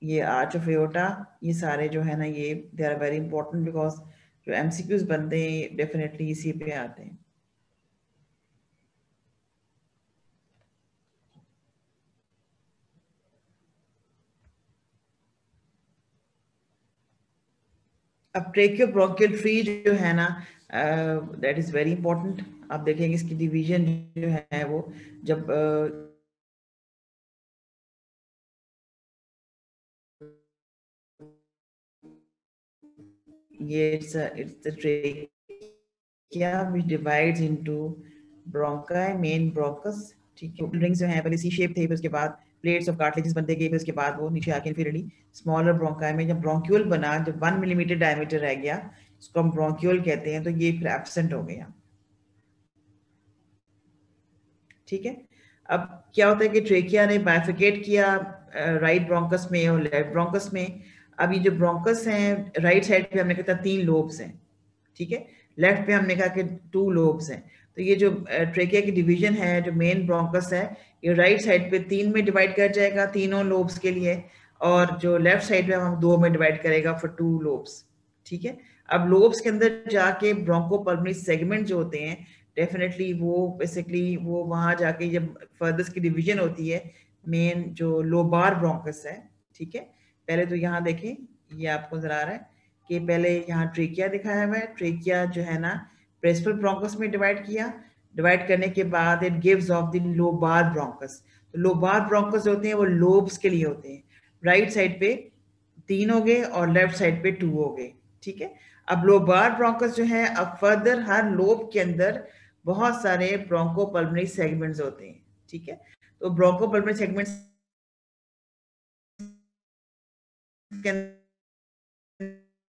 S1: ये आर्च ऑफ एओर्टा, ये सारे जो है ना ये they are very important because जो एमसीक्यूज बनते हैं डेफिनेटली इसी पे आते हैं। अब ट्रेकियोब्रोंकियल ट्री जो है ना दैट इज वेरी इंपॉर्टेंट। आप देखेंगे इसकी डिवीजन जो है वो जब ये it's the trachea which divides into bronchi, main bronchus, ठीक है। रिंग्स जो है पहले सी शेप थे, फिर उसके बाद प्लेट्स ऑफ कार्टिलेजेस बनते गए, फिर उसके बाद वो नीचे आके इंफीरियरली स्मॉलर ब्रोंकाई में जब ब्रोंक्यूल बना, जब 1 मिलीमीटर डायमीटर रह गया, इसको हम ब्रोंक्यूल कहते हैं, तो ये फिर एब्सेंट हो गया, ठीक है। अब क्या होता है कि ट्रेकिया ने बाइफिकेट किया राइट ब्रोंकस में और लेफ्ट ब्रोंकस में। अब ये जो ब्रोंकस हैं राइट साइड पे हमने कहा 3 लोब्स हैं, ठीक है, लेफ्ट पे हमने कहा कि 2 लोब्स हैं। तो ये जो ट्रेकिया की डिवीजन है, जो मेन ब्रोंकस है, ये राइट साइड पे 3 में डिवाइड कर जाएगा तीनों लोब्स के लिए, और जो लेफ्ट साइड पे हम 2 में डिवाइड करेगा फॉर 2 लोब्स, ठीक है। अब लोब्स के अंदर जाके ब्रोंकोपल्मोनरी सेगमेंट जो होते हैं डेफिनेटली वो बेसिकली वो वहां जाके जब फर्दर की डिवीजन होती है, मेन जो लोबार ब्रोंकस है, ठीक है। पहले तो यहाँ देखें, ये आपको नजर आ रहा है कि पहले यहाँ ट्रेकिया दिखाया हुआ है, ट्रेकिया जो है ना प्रिंसिपल ब्रोंकस में डिवाइड किया, डिवाइड करने के बाद it gives off the lobar bronchus. तो लोबार ब्रोंकस होते हैं वो लोब्स के लिए होते हैं, राइट साइड पे 3 हो गए और लेफ्ट साइड पे 2 हो गए, ठीक है। अब लोबार ब्रोंकस जो है, अब फर्दर हर लोब के अंदर बहुत सारे ब्रोंकोपल्मोनरी सेगमेंट्स होते हैं, ठीक है। तो ब्रोंकोपल्मोनरी सेगमेंट्स के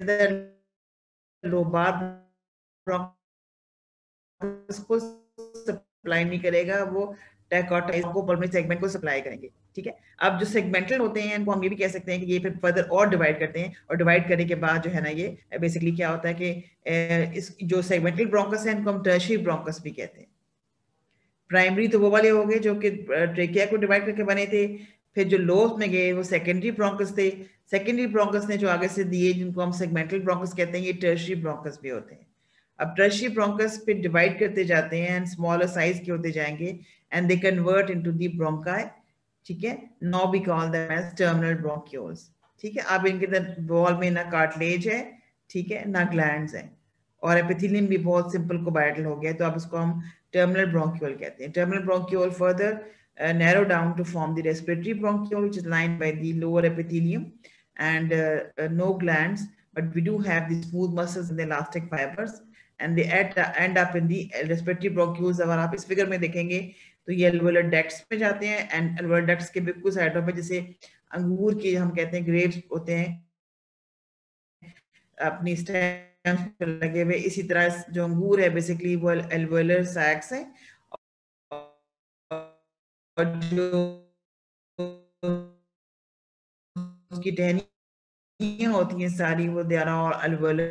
S1: अंदर लोबार ब्रोंकस को सप्लाई नहीं करेगा, वो ब्रोंकोपल्मोनरी सेगमेंट को सप्लाई करेंगे, ठीक है। अब जो सेगमेंटल होते हैं इनको हम ये भी कह सकते हैं कि ये फिर फर्दर और डिवाइड करते हैं, और डिवाइड करने के बाद जो है ना ये बेसिकली क्या होता है कि इस जो सेगमेंटल ब्रोंकस है इनको हम टर्शियरी ब्रोंकस भी कहते हैं। प्राइमरी तो वो वाले हो गए जो कि ट्रेकिया को डिवाइड करके बने थे, फिर जो लोब्स में गए वो सेकेंडरी ब्रोंकस थे, सेकेंडरी ब्रोंकस ने जो आगे से दिए जिनको हम सेगमेंटल ब्रोंकस कहते हैं, ये टर्शियरी ब्रोंकस भी होते हैं। अब टर्शियरी ब्रोंकस पे डिवाइड करते जाते हैं एंड स्मॉलर साइज के होते जाएंगे and they convert into the bronchi, ठीक है। Now we call them as terminal bronchioles, ठीक है। अब इनके वॉल में ना कार्टिलेज है, ठीक है, ना ग्लैंड्स है, और एपिथेलियम भी बहुत सिंपल कोबाइटल हो गया, तो अब इसको हम टर्मिनल ब्रोंक्यूल कहते हैं। Terminal bronchiole further narrow down to form the respiratory bronchiole, which is lined by the lower epithelium and no glands, but we do have the smooth muscles and the elastic fibers, and they end up in the respiratory bronchioles। अगर आप इस figure में देखेंगे तो ये alveolar ducts में जाते हैं, एंड alveolar ducts के बिल्कुल साइडों पे जैसे अंगूर के हम कहते हैं ग्रेप्स होते हैं अपनी स्टेम्स पे लगे हुए, इसी तरह जो अंगूर है बेसिकली वो alveolar sacs है, और जो उसकी टहनियां होती हैं सारी वो दे आर ऑल alveolar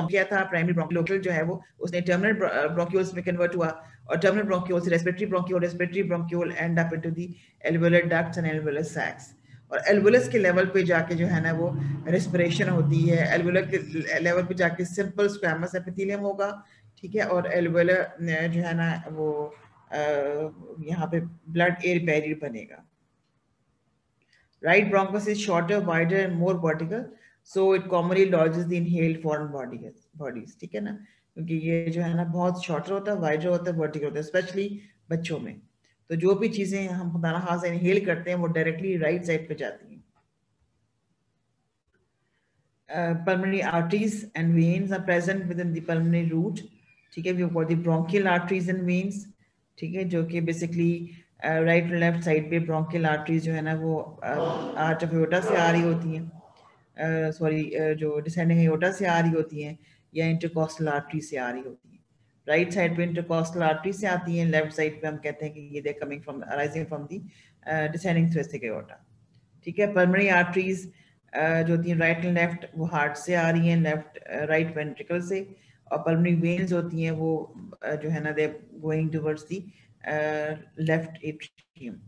S1: किया था। प्राइमरी ब्रोंकियोल जो है वो उसने टर्मिनल ब्रोंक्यूल्स में कन्वर्ट हुआ, और टर्मिनल ब्रोंक्यूल से respiratory bronchiole and up into the alveolar ducts and alveolar sacs. और एल्वेओलस के लेवल पे जाके जो है ना वो रेस्पिरेशन होती है। एल्वेओलर के लेवल पे जाके सिंपल स्क्वैमस एपिथेलियम होगा, ठीक है, और एल्वेओलर जो है ना वो यहाँ पे ब्लड एयर बैरियर बनेगा। Right bronchus is shorter, wider and more vertical, so it commonly lodges the inhaled foreign bodies, ठीक है ना, क्योंकि ये जो है ना बहुत शॉर्टर होता है, वाइडर होता है, वर्टिकल होता है, स्पेशली बच्चों में। तो जो भी चीजें हम खुदा हाथ से इनहेल करते हैं वो डायरेक्टली राइट साइड पे जाती हैं। Pulmonary arteries and veins are present within the pulmonary root, ठीक है, we've got the bronchial arteries and veins, ठीक है, जो कि बेसिकली राइट और लेफ्ट साइड पे ब्रोंकियल आर्टरीज जो है ना वो आर्च ऑफ एओर्टा से आ रही होती हैं, सॉरी जो डिसेंडिंग एओर्टा से आ रही होती हैं, या इंटरकॉस्टल आर्टरी से आ रही होती हैं। राइट साइड पे इंटरकॉस्टल आर्टरी से आती हैं, लेफ्ट साइड पे हम कहते हैं कि ये they coming from arising from the descending thoracic aorta, ठीक है। पल्मोनरी आर्टरीज जो होती हैं राइट एंड लेफ्ट वो हार्ट से आ रही हैं, लेफ्ट राइट वेंट्रिकल से, और पल्मोनरी वेन्स होती हैं वो जो है ना they going towards the left atrium.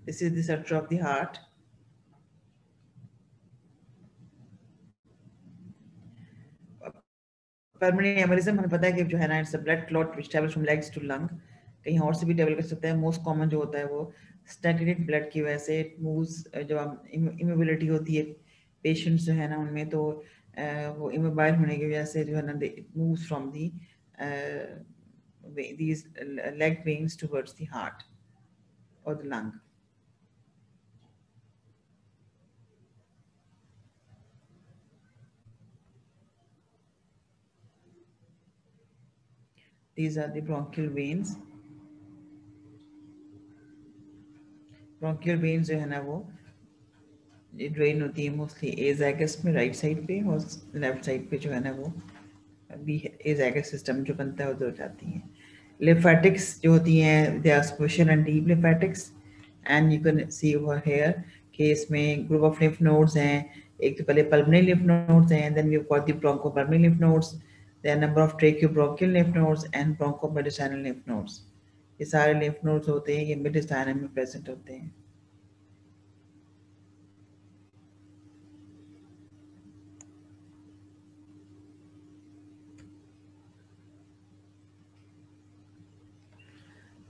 S1: This is the center of the heart. Pulmonary embolism हमें पता है कि जो है ना it's a blood clot which travels from legs to lung, कहीं और से भी ट्रेवल कर सकता है। मोस्ट कॉमन जो होता है वो स्टैग्नेटेड ब्लड की वजह से it moves, जब इमोबिलिटी होती है पेशेंट्स जो है ना उनमें, तो वो इमोबाइल होने की वजह से जो है ना it moves from the these leg veins towards the heart or the lung. These are the bronchial veins. Bronchial veins जो है ना वो ड्रेन होती है मोस्टली एज़ैगस में राइट साइड पे, और लेफ्ट साइड पे जो है ना वो भी एज़ैगस सिस्टम जो बनता है उधर जाती हैं। लिम्फेटिक्स जो होती हैं they are special and deep lymphatics, and you can see over here कि इसमें ग्रुप ऑफ लिम्फ नोड्स हैं। एक तो पहले पल्मोनरी लिम्फ नोड्स हैं, then we have got the bronchopulmonary lymph nodes, then number of tracheobronchial lymph nodes and bronchomediastinal lymph nodes. ये सारे lymph nodes होते हैं, ये मेडिस्टाइनम में प्रेजेंट होते हैं।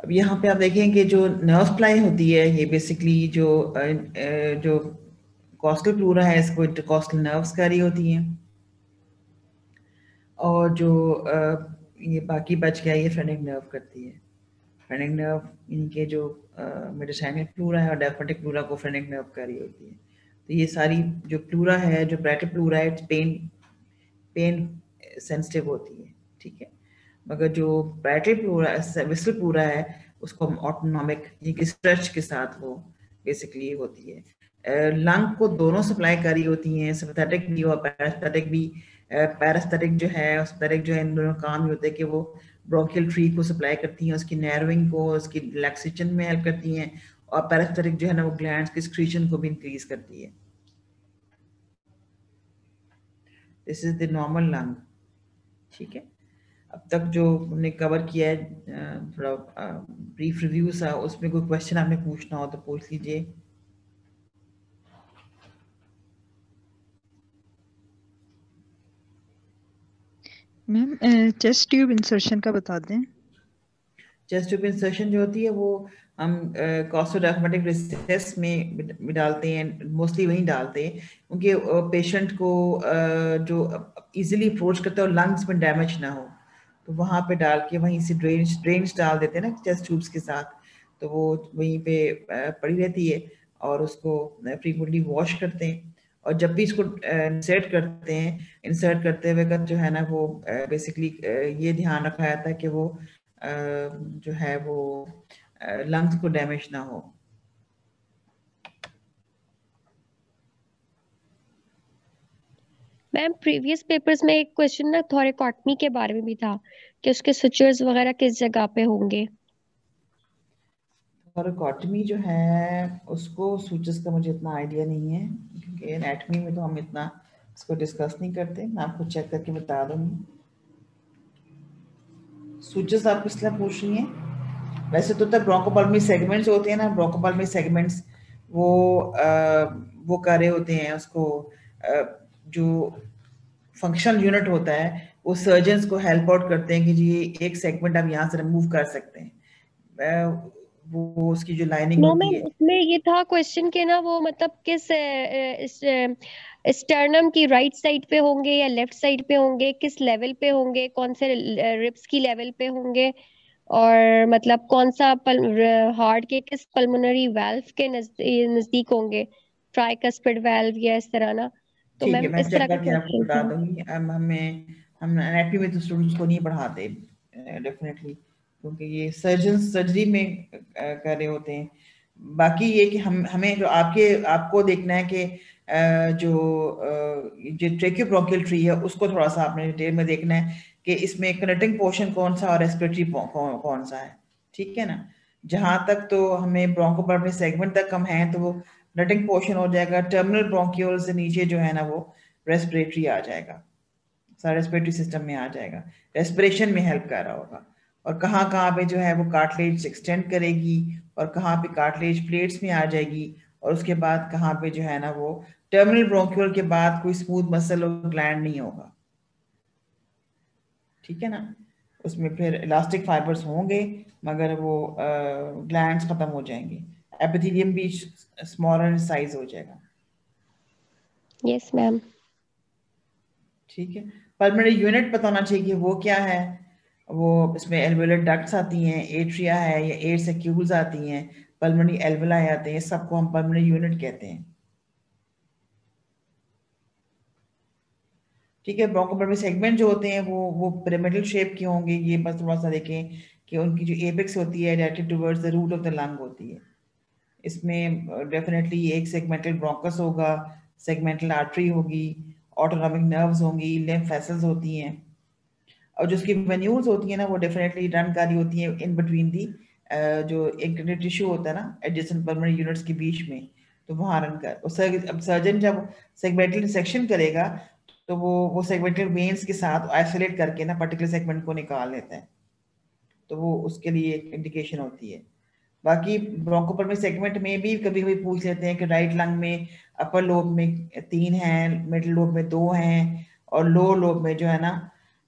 S1: अब यहाँ पे आप देखें कि जो नर्व सप्लाई होती है ये बेसिकली जो कॉस्टल प्लूरा है इसको इंटरकॉस्टल नर्व्स कैरी होती हैं, और जो ये बाकी बच गया ये फ्रेनिक नर्व करती है। फ्रेनिक नर्व इनके जो मेडिस्टाइनल प्लूरा है और डायफ्रागमेटिक प्लूरा को फ्रेनिक नर्व कैरी होती है। तो ये सारी जो प्लूरा है, जो ब्रैकेट प्लूरा है, पेन सेंसिटिव होती है, ठीक है, मगर जो पैरेटल प्लूरा विसल प्लूरा है उसको हम ऑटोनॉमिक यानी स्ट्रेच के साथ वो बेसिकली होती है। लंग को दोनों सप्लाई करी होती हैं, सिंपैथेटिक भी और पैरासिम्पैथेटिक भी। पैरासिम्पैथेटिक जो है और सिंपैथेटिक जो है इन दोनों काम ये होते हैं कि वो ब्रोंकियल ट्री को सप्लाई करती हैं, उसकी नैरोइंग को, उसकी रिलैक्सेशन में हेल्प करती हैं, और पैरासिम्पैथेटिक जो है ना वो ग्लैंड्स की सिक्रीशन को भी इंक्रीज करती है। This is the normal lung, ठीक है। अब तक जो हमने कवर किया है थोड़ा ब्रीफ रिव्यू सा, उसमें कोई क्वेश्चन आपने पूछना हो तो पूछ लीजिए।
S4: मैम चेस्ट ट्यूब इंसर्शन का बता दें।
S1: चेस्ट ट्यूब इंसर्शन जो होती है वो हम कॉस्टोडायफ्रामेटिक रिसेस में डालते हैं, मोस्टली वहीं डालते हैं क्योंकि पेशेंट को जो इजीली अप्रोच करता है और लंग्स में डैमेज ना हो, तो वहाँ पे डाल के वहीं से ड्रेन्स डाल देते हैं ना चेस्ट ट्यूब्स के साथ, तो वो वहीं पे पड़ी रहती है और उसको फ्रीक्वेंटली वॉश करते हैं। और जब भी इसको इंसर्ट करते हैं, इंसर्ट करते हुए जो है ना वो बेसिकली ये ध्यान रखा जाता है कि वो जो है वो लंग्स को डैमेज ना हो।
S5: मैम प्रीवियस पेपर्स में एक क्वेश्चन ना थोरेकॉटमी के बारे में भी था कि उसके सुचर्स वगैरह किस जगह पे होंगे।
S1: थोरेकॉटमी जो है उसको सूचस का मुझे इतना आइडिया नहीं है क्योंकि एनाटॉमी में तो हम इतना इसको डिस्कस नहीं करते। मैं आपको चेक करके बता दूंगी। सूचस आप किस लिए पूछ रही हैं? वैसे तो तब ब्रोंकोपल्मोनरी सेगमेंट्स होते हैं ना, ब्रोंकोपल्मोनरी सेगमेंट्स वो कर रहे होते हैं उसको जो फंक्शनल यूनिट होता है वो सर्जन्स को हेल्प आउट करते हैं कि जी एक सेगमेंट आप यहाँ से रिमूव कर सकते हैं, वो उसकी जो लाइनिंग
S5: नो
S1: होती
S5: मैम
S1: है।
S5: उसमें ये था क्वेश्चन के ना वो मतलब किस स्टर्नम की राइट साइड पे होंगे या लेफ्ट साइड पे होंगे, किस लेवल पे होंगे, कौन से रिब्स की लेवल पे होंगे, और मतलब कौन सा हार्ट के किस पल्मोनरी वाल्व के नजदीक होंगे, ट्राइकस्पिड वाल्व या इस तरह ना। तो
S1: ठीक है,
S5: मैम
S1: मैं
S5: इस
S1: चेक
S5: तरह के
S1: करके आपको
S5: क्वेश्चन
S1: बता
S5: थे।
S1: दूंगी। हम एनाटॉमी में तो स्टूडेंट्स को नहीं पढ़ाते डेफिनेटली, क्योंकि ये सर्जन सर्जरी में कर रहे होते हैं। बाकी ये कि हमें जो आपको देखना है कि जो ट्रेकियोब्रोंकियल ट्री है उसको थोड़ा सा आपने डिटेल में देखना है कि इसमें कनेक्टिंग पोर्शन कौन सा और रेस्पिरेटरी कौन सा है, ठीक है ना। जहां तक तो हमें ब्रोंकोपल्मोनरी सेगमेंट तक हम हैं तो वो नटिंग पोर्शन हो जाएगा, टर्मिनल ब्रोंक्यूल से नीचे जो है ना वो रेस्पिरेटरी आ जाएगा, सारा रेस्पिरेटरी सिस्टम में आ जाएगा, रेस्पिरेशन में हेल्प कर रहा होगा। और कहाँ कहाँ पे जो है वो कार्टिलेज एक्सटेंड करेगी और कहाँ पे कार्टिलेज प्लेट्स में आ जाएगी, और उसके बाद कहाँ पे जो है ना वो टर्मिनल ब्रोंक्यूल के बाद कोई स्मूथ मसल और ग्लैंड नहीं होगा, ठीक है ना। उसमें फिर इलास्टिक फाइबर्स होंगे मगर वो ग्लैंड्स खत्म हो जाएंगे, एपिथेलियम भी स्मॉलर साइज हो जाएगा।
S5: Yes ma'am.
S1: ठीक है, पल्मोनरी यूनिट पता होना चाहिए कि वो क्या है। वो इसमें एल्वेलर डक्ट्स आती हैं, एट्रिया है या एयर सेक्यूल्स आती हैं, पल्मोनरी एल्वेलाई आते हैं, सबको हम पल्मोनरी यूनिट कहते हैं। ठीक है, ब्रोंकोपल्मोनरी सेगमेंट जो होते हैं वो पिरामिडल शेप के होंगे। ये बस थोड़ा सा देखें कि उनकी जो एपेक्स होती है directed towards the root of the lung होती है। इसमें डेफिनेटली एक सेगमेंटल ब्रोंकस होगा, सेगमेंटल आर्टरी होगी, ऑटोनॉमिक नर्व्स होंगी, लिम्फ वेसल्स होती हैं, और जो उसकी वेन्यूल्स होती हैं ना वो डेफिनेटली रन कर रही होती हैं इन बिटवीन दी जो इंटीग्रेटेड टिश्यू होता है ना एडजेसेंट पल्मोनरी यूनिट्स के बीच में, तो वहाँ रन कर। अब सर्जन जब सेगमेंटल डिसेक्शन करेगा तो वो सेगमेंटल वेन्स के साथ आइसोलेट करके ना पर्टिकुलर सेगमेंट को निकाल लेता है, तो वो उसके लिए एक इंडिकेशन होती है। बाकी ब्रोंकोपल्मोनरी सेगमेंट में भी कभी कभी पूछ लेते हैं कि राइट लंग में अपर लोब में 3 हैं, मिडिल लोब में 2 हैं, और लोअर लोब में जो है ना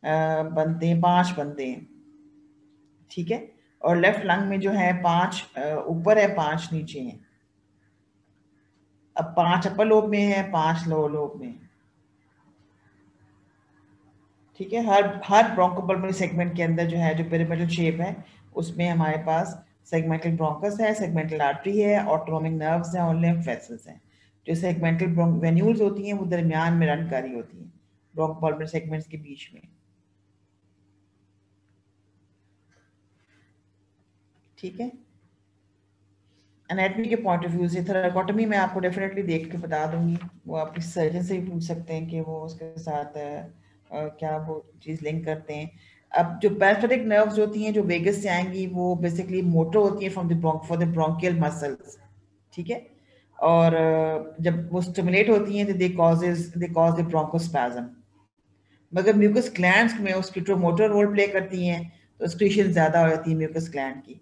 S1: बनते हैं 5 बनते हैं, ठीक है। और लेफ्ट लंग में जो है 5 ऊपर है, 5 नीचे हैं। अब 5 अपर लोब में है, 5 लोअर लोब में, ठीक है। हर ब्रोंकोपल्मोनरी सेगमेंट के अंदर जो है जो पिरामिडल शेप है उसमें हमारे पास सेगमेंटल ब्रोंकस है, सेगमेंटल आर्टरी है, ऑटोनॉमिक नर्व्स हैं और लिम्फ वेसल्स हैं। जो सेगमेंटल वेन्यूल्स होती हैं वो दरमियान में रन करी होती हैं ब्रोंकोपल्मोनरी सेगमेंट्स के बीच में, ठीक है। एनाटॉमी के पॉइंट ऑफ व्यू से थोरेकोटॉमी में आपको डेफिनेटली देख के बता दूंगी, वो आप किसी सर्जन से भी पूछ सकते हैं कि वो उसके साथ क्या वो चीज़ लिंक करते हैं। अब जो पैरासिटिक नर्व्स होती हैं जो वेगस से आएंगी वो बेसिकली मोटर होती हैं फॉर द ब्रोंकियल मसल्स, ठीक है। और जब वो स्टिमुलेट होती हैं तो दे कॉज द ब्रोंकोस्पैज्म, मगर म्यूकस ग्लैंड्स में वो स्क्लेरोमोटर रोल प्ले करती हैं, तो एक्सक्रीशन ज़्यादा हो जाती है म्यूकस ग्लैंड की।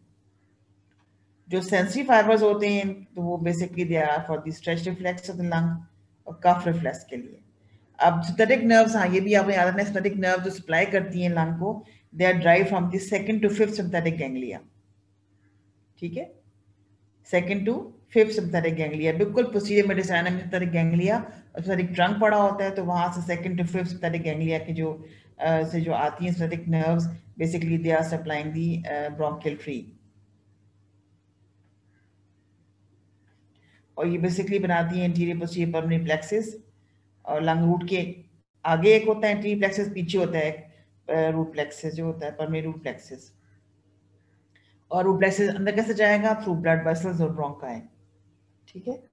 S1: जो सेंसरी फाइबर्स होते हैं तो वो basically they are for the stretch reflex of the lung और कफ रिफ्लेक्स के लिए। अब सिंथेटिक नर्व्स, हाँ ये भी आपने याद रखना, सिंथेटिक नर्व जो सप्लाई करती हैं लंग को, they are drive from the second to fifth synthetic ganglia, ठीक है, second to fifth synthetic ganglia, बिल्कुल पोस्टीरियर मेडिस्टाइनम में सिंथेटिक गैंग्लिया और सिंथेटिक ट्रंक पड़ा होता है, तो वहां से second to fifth synthetic ganglia की जो से जो आती हैं synthetic nerves, basically they are supplying the bronchial tree, और ये बेसिकली बनाती हैं एंटीरियर पोस्टीरियर पल्मोनरी प्लेक्सिस, और लंग रूट के आगे एक होता है एंटीरियर प्लेक्सिस, पीछे होता है रूट प्लेक्सिस जो होता है पल्मोनरी रूट प्लेक्सिस, और रूट प्लेक्सिस अंदर कैसे जाएगा, थ्रू ब्लड वेसल्स और ब्रोंकाई, ठीक है।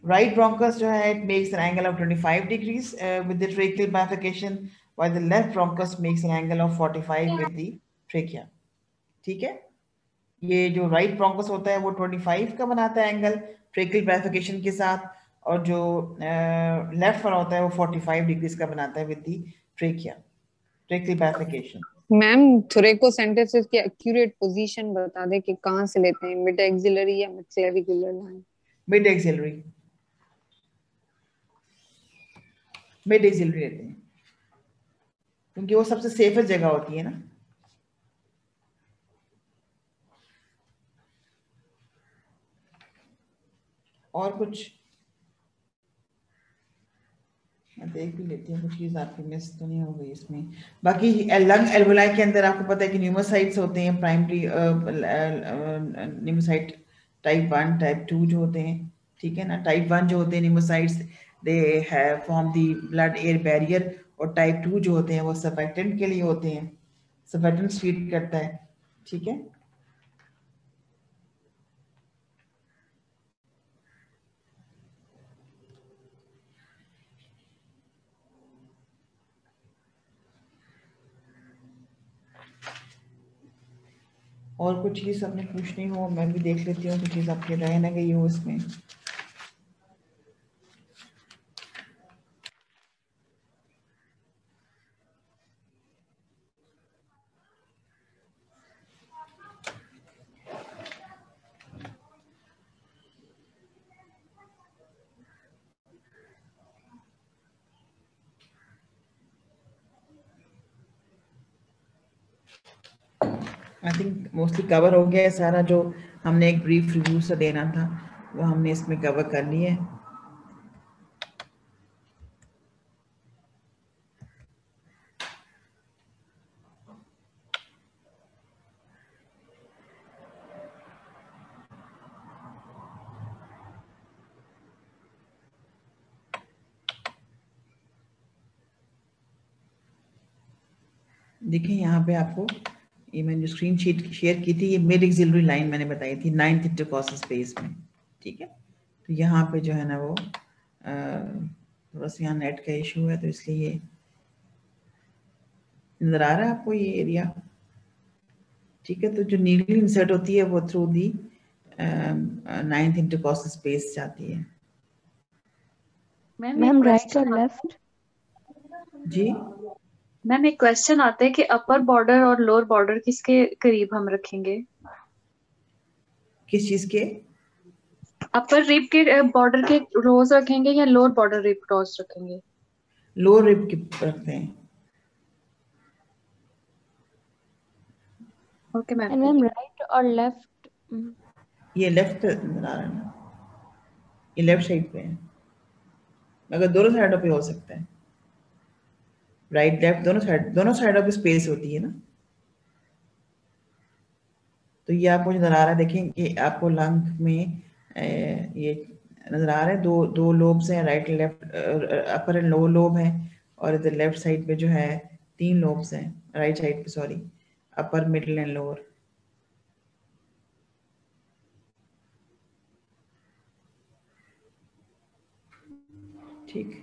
S1: Right bronchus जो है, it makes an angle of 25 degrees with the tracheal bifurcation, while the left bronchus makes an angle of 45 with the trachea, ठीक है। ये जो right bronchus होता है वो 25 का बनाता है एंगल tracheal bifurcation के साथ, और जो लेफ्ट वाला होता है वो 45 डिग्रीज का बनाता है with the trachea, tracheal bifurcation।
S7: Ma'am thoracocentesis की एक्यूरेट पोजीशन बता दे कि कहाँ से लेते हैं, मिड एक्सिलरी या mid clavicular line?
S1: Mid axillary, mid axillary लेते हैं क्योंकि वो सबसे सेफेस्ट जगह होती है ना। और कुछ मैं देख भी लेती हूँ कुछ चीज आपकी मिस तो नहीं हो गई इसमें। बाकी लंग एल्वोलाई के अंदर आपको पता है कि न्यूमोसाइट्स होते हैं, प्राइमरी न्यूमोसाइट टाइप 1 टाइप 2 जो होते हैं, ठीक है ना। टाइप 1 जो होते हैं pneumocytes, they have form the blood air barrier, और टाइप 2 जो होते हैं वो सर्फेक्टेंट के लिए होते हैं, सर्फेक्टेंट ट्रीट करता है, ठीक है। और कुछ चीज आपने पूछनी हो मैं भी देख लेती हूँ, कुछ चीज आपके रह ना गई हो इसमें। आई थिंक मोस्टली कवर हो गया है सारा, जो हमने एक ब्रीफ रिव्यू सा देना था वो हमने इसमें कवर कर लिया है। देखिए यहाँ पे आपको ये मैंने जो स्क्रीन शीट शेयर की थी, ये मिड एक्सिलरी लाइन मैंने बताई थी 9th इंटरकॉस्टल स्पेस में, ठीक है। तो यहाँ पे जो है ना वो थोड़ा सा यहाँ नेट का इशू है तो इसलिए ये नजर आ रहा है आपको ये एरिया, ठीक है। तो जो नीडल इंसर्ट होती है वो through the 9th intercostal space जाती है।
S8: मैम राइट और लेफ्ट,
S1: जी
S8: मैम एक क्वेश्चन आता है कि अपर बॉर्डर और लोअर बॉर्डर किसके करीब हम रखेंगे?
S1: किस चीज के?
S8: अपर रिब के बॉर्डर के रोज रखेंगे या लोअर बॉर्डर रिब रोज रखेंगे?
S1: लोअर रिब के रखते हैं।
S8: Okay ma'am.
S3: मैम राइट और लेफ्ट,
S1: ये लेफ्ट नजर आ रहा है ना, ये लेफ्ट साइड पे है, मगर दोनों साइडों पे हो सकता है, राइट लेफ्ट दोनों साइडों पे स्पेस होती है ना। तो ये आपको नजर आ रहा है, देखें कि आपको लंग में ये नजर आ रहा है, दो लोब्स हैं, right left, upper and lower lobe है, और इधर लेफ्ट साइड पे जो है 3 लोब्स हैं, राइट साइड पे sorry, upper middle and lower, ठीक।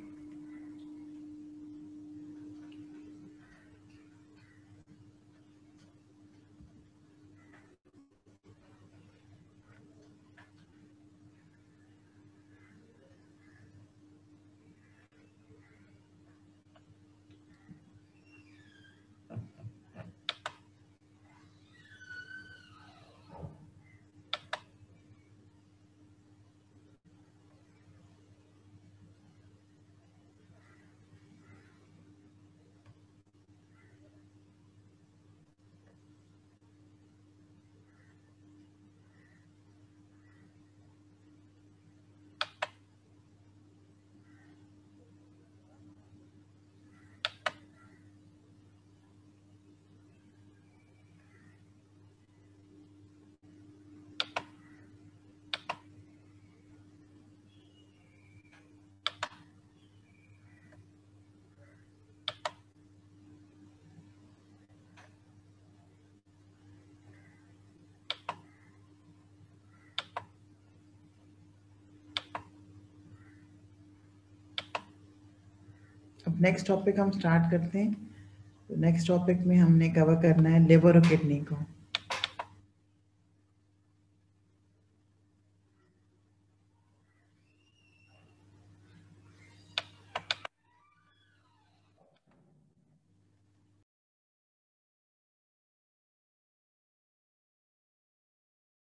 S1: अब नेक्स्ट टॉपिक हम स्टार्ट करते हैं। तो नेक्स्ट टॉपिक में हमने कवर करना है लिवर और किडनी को।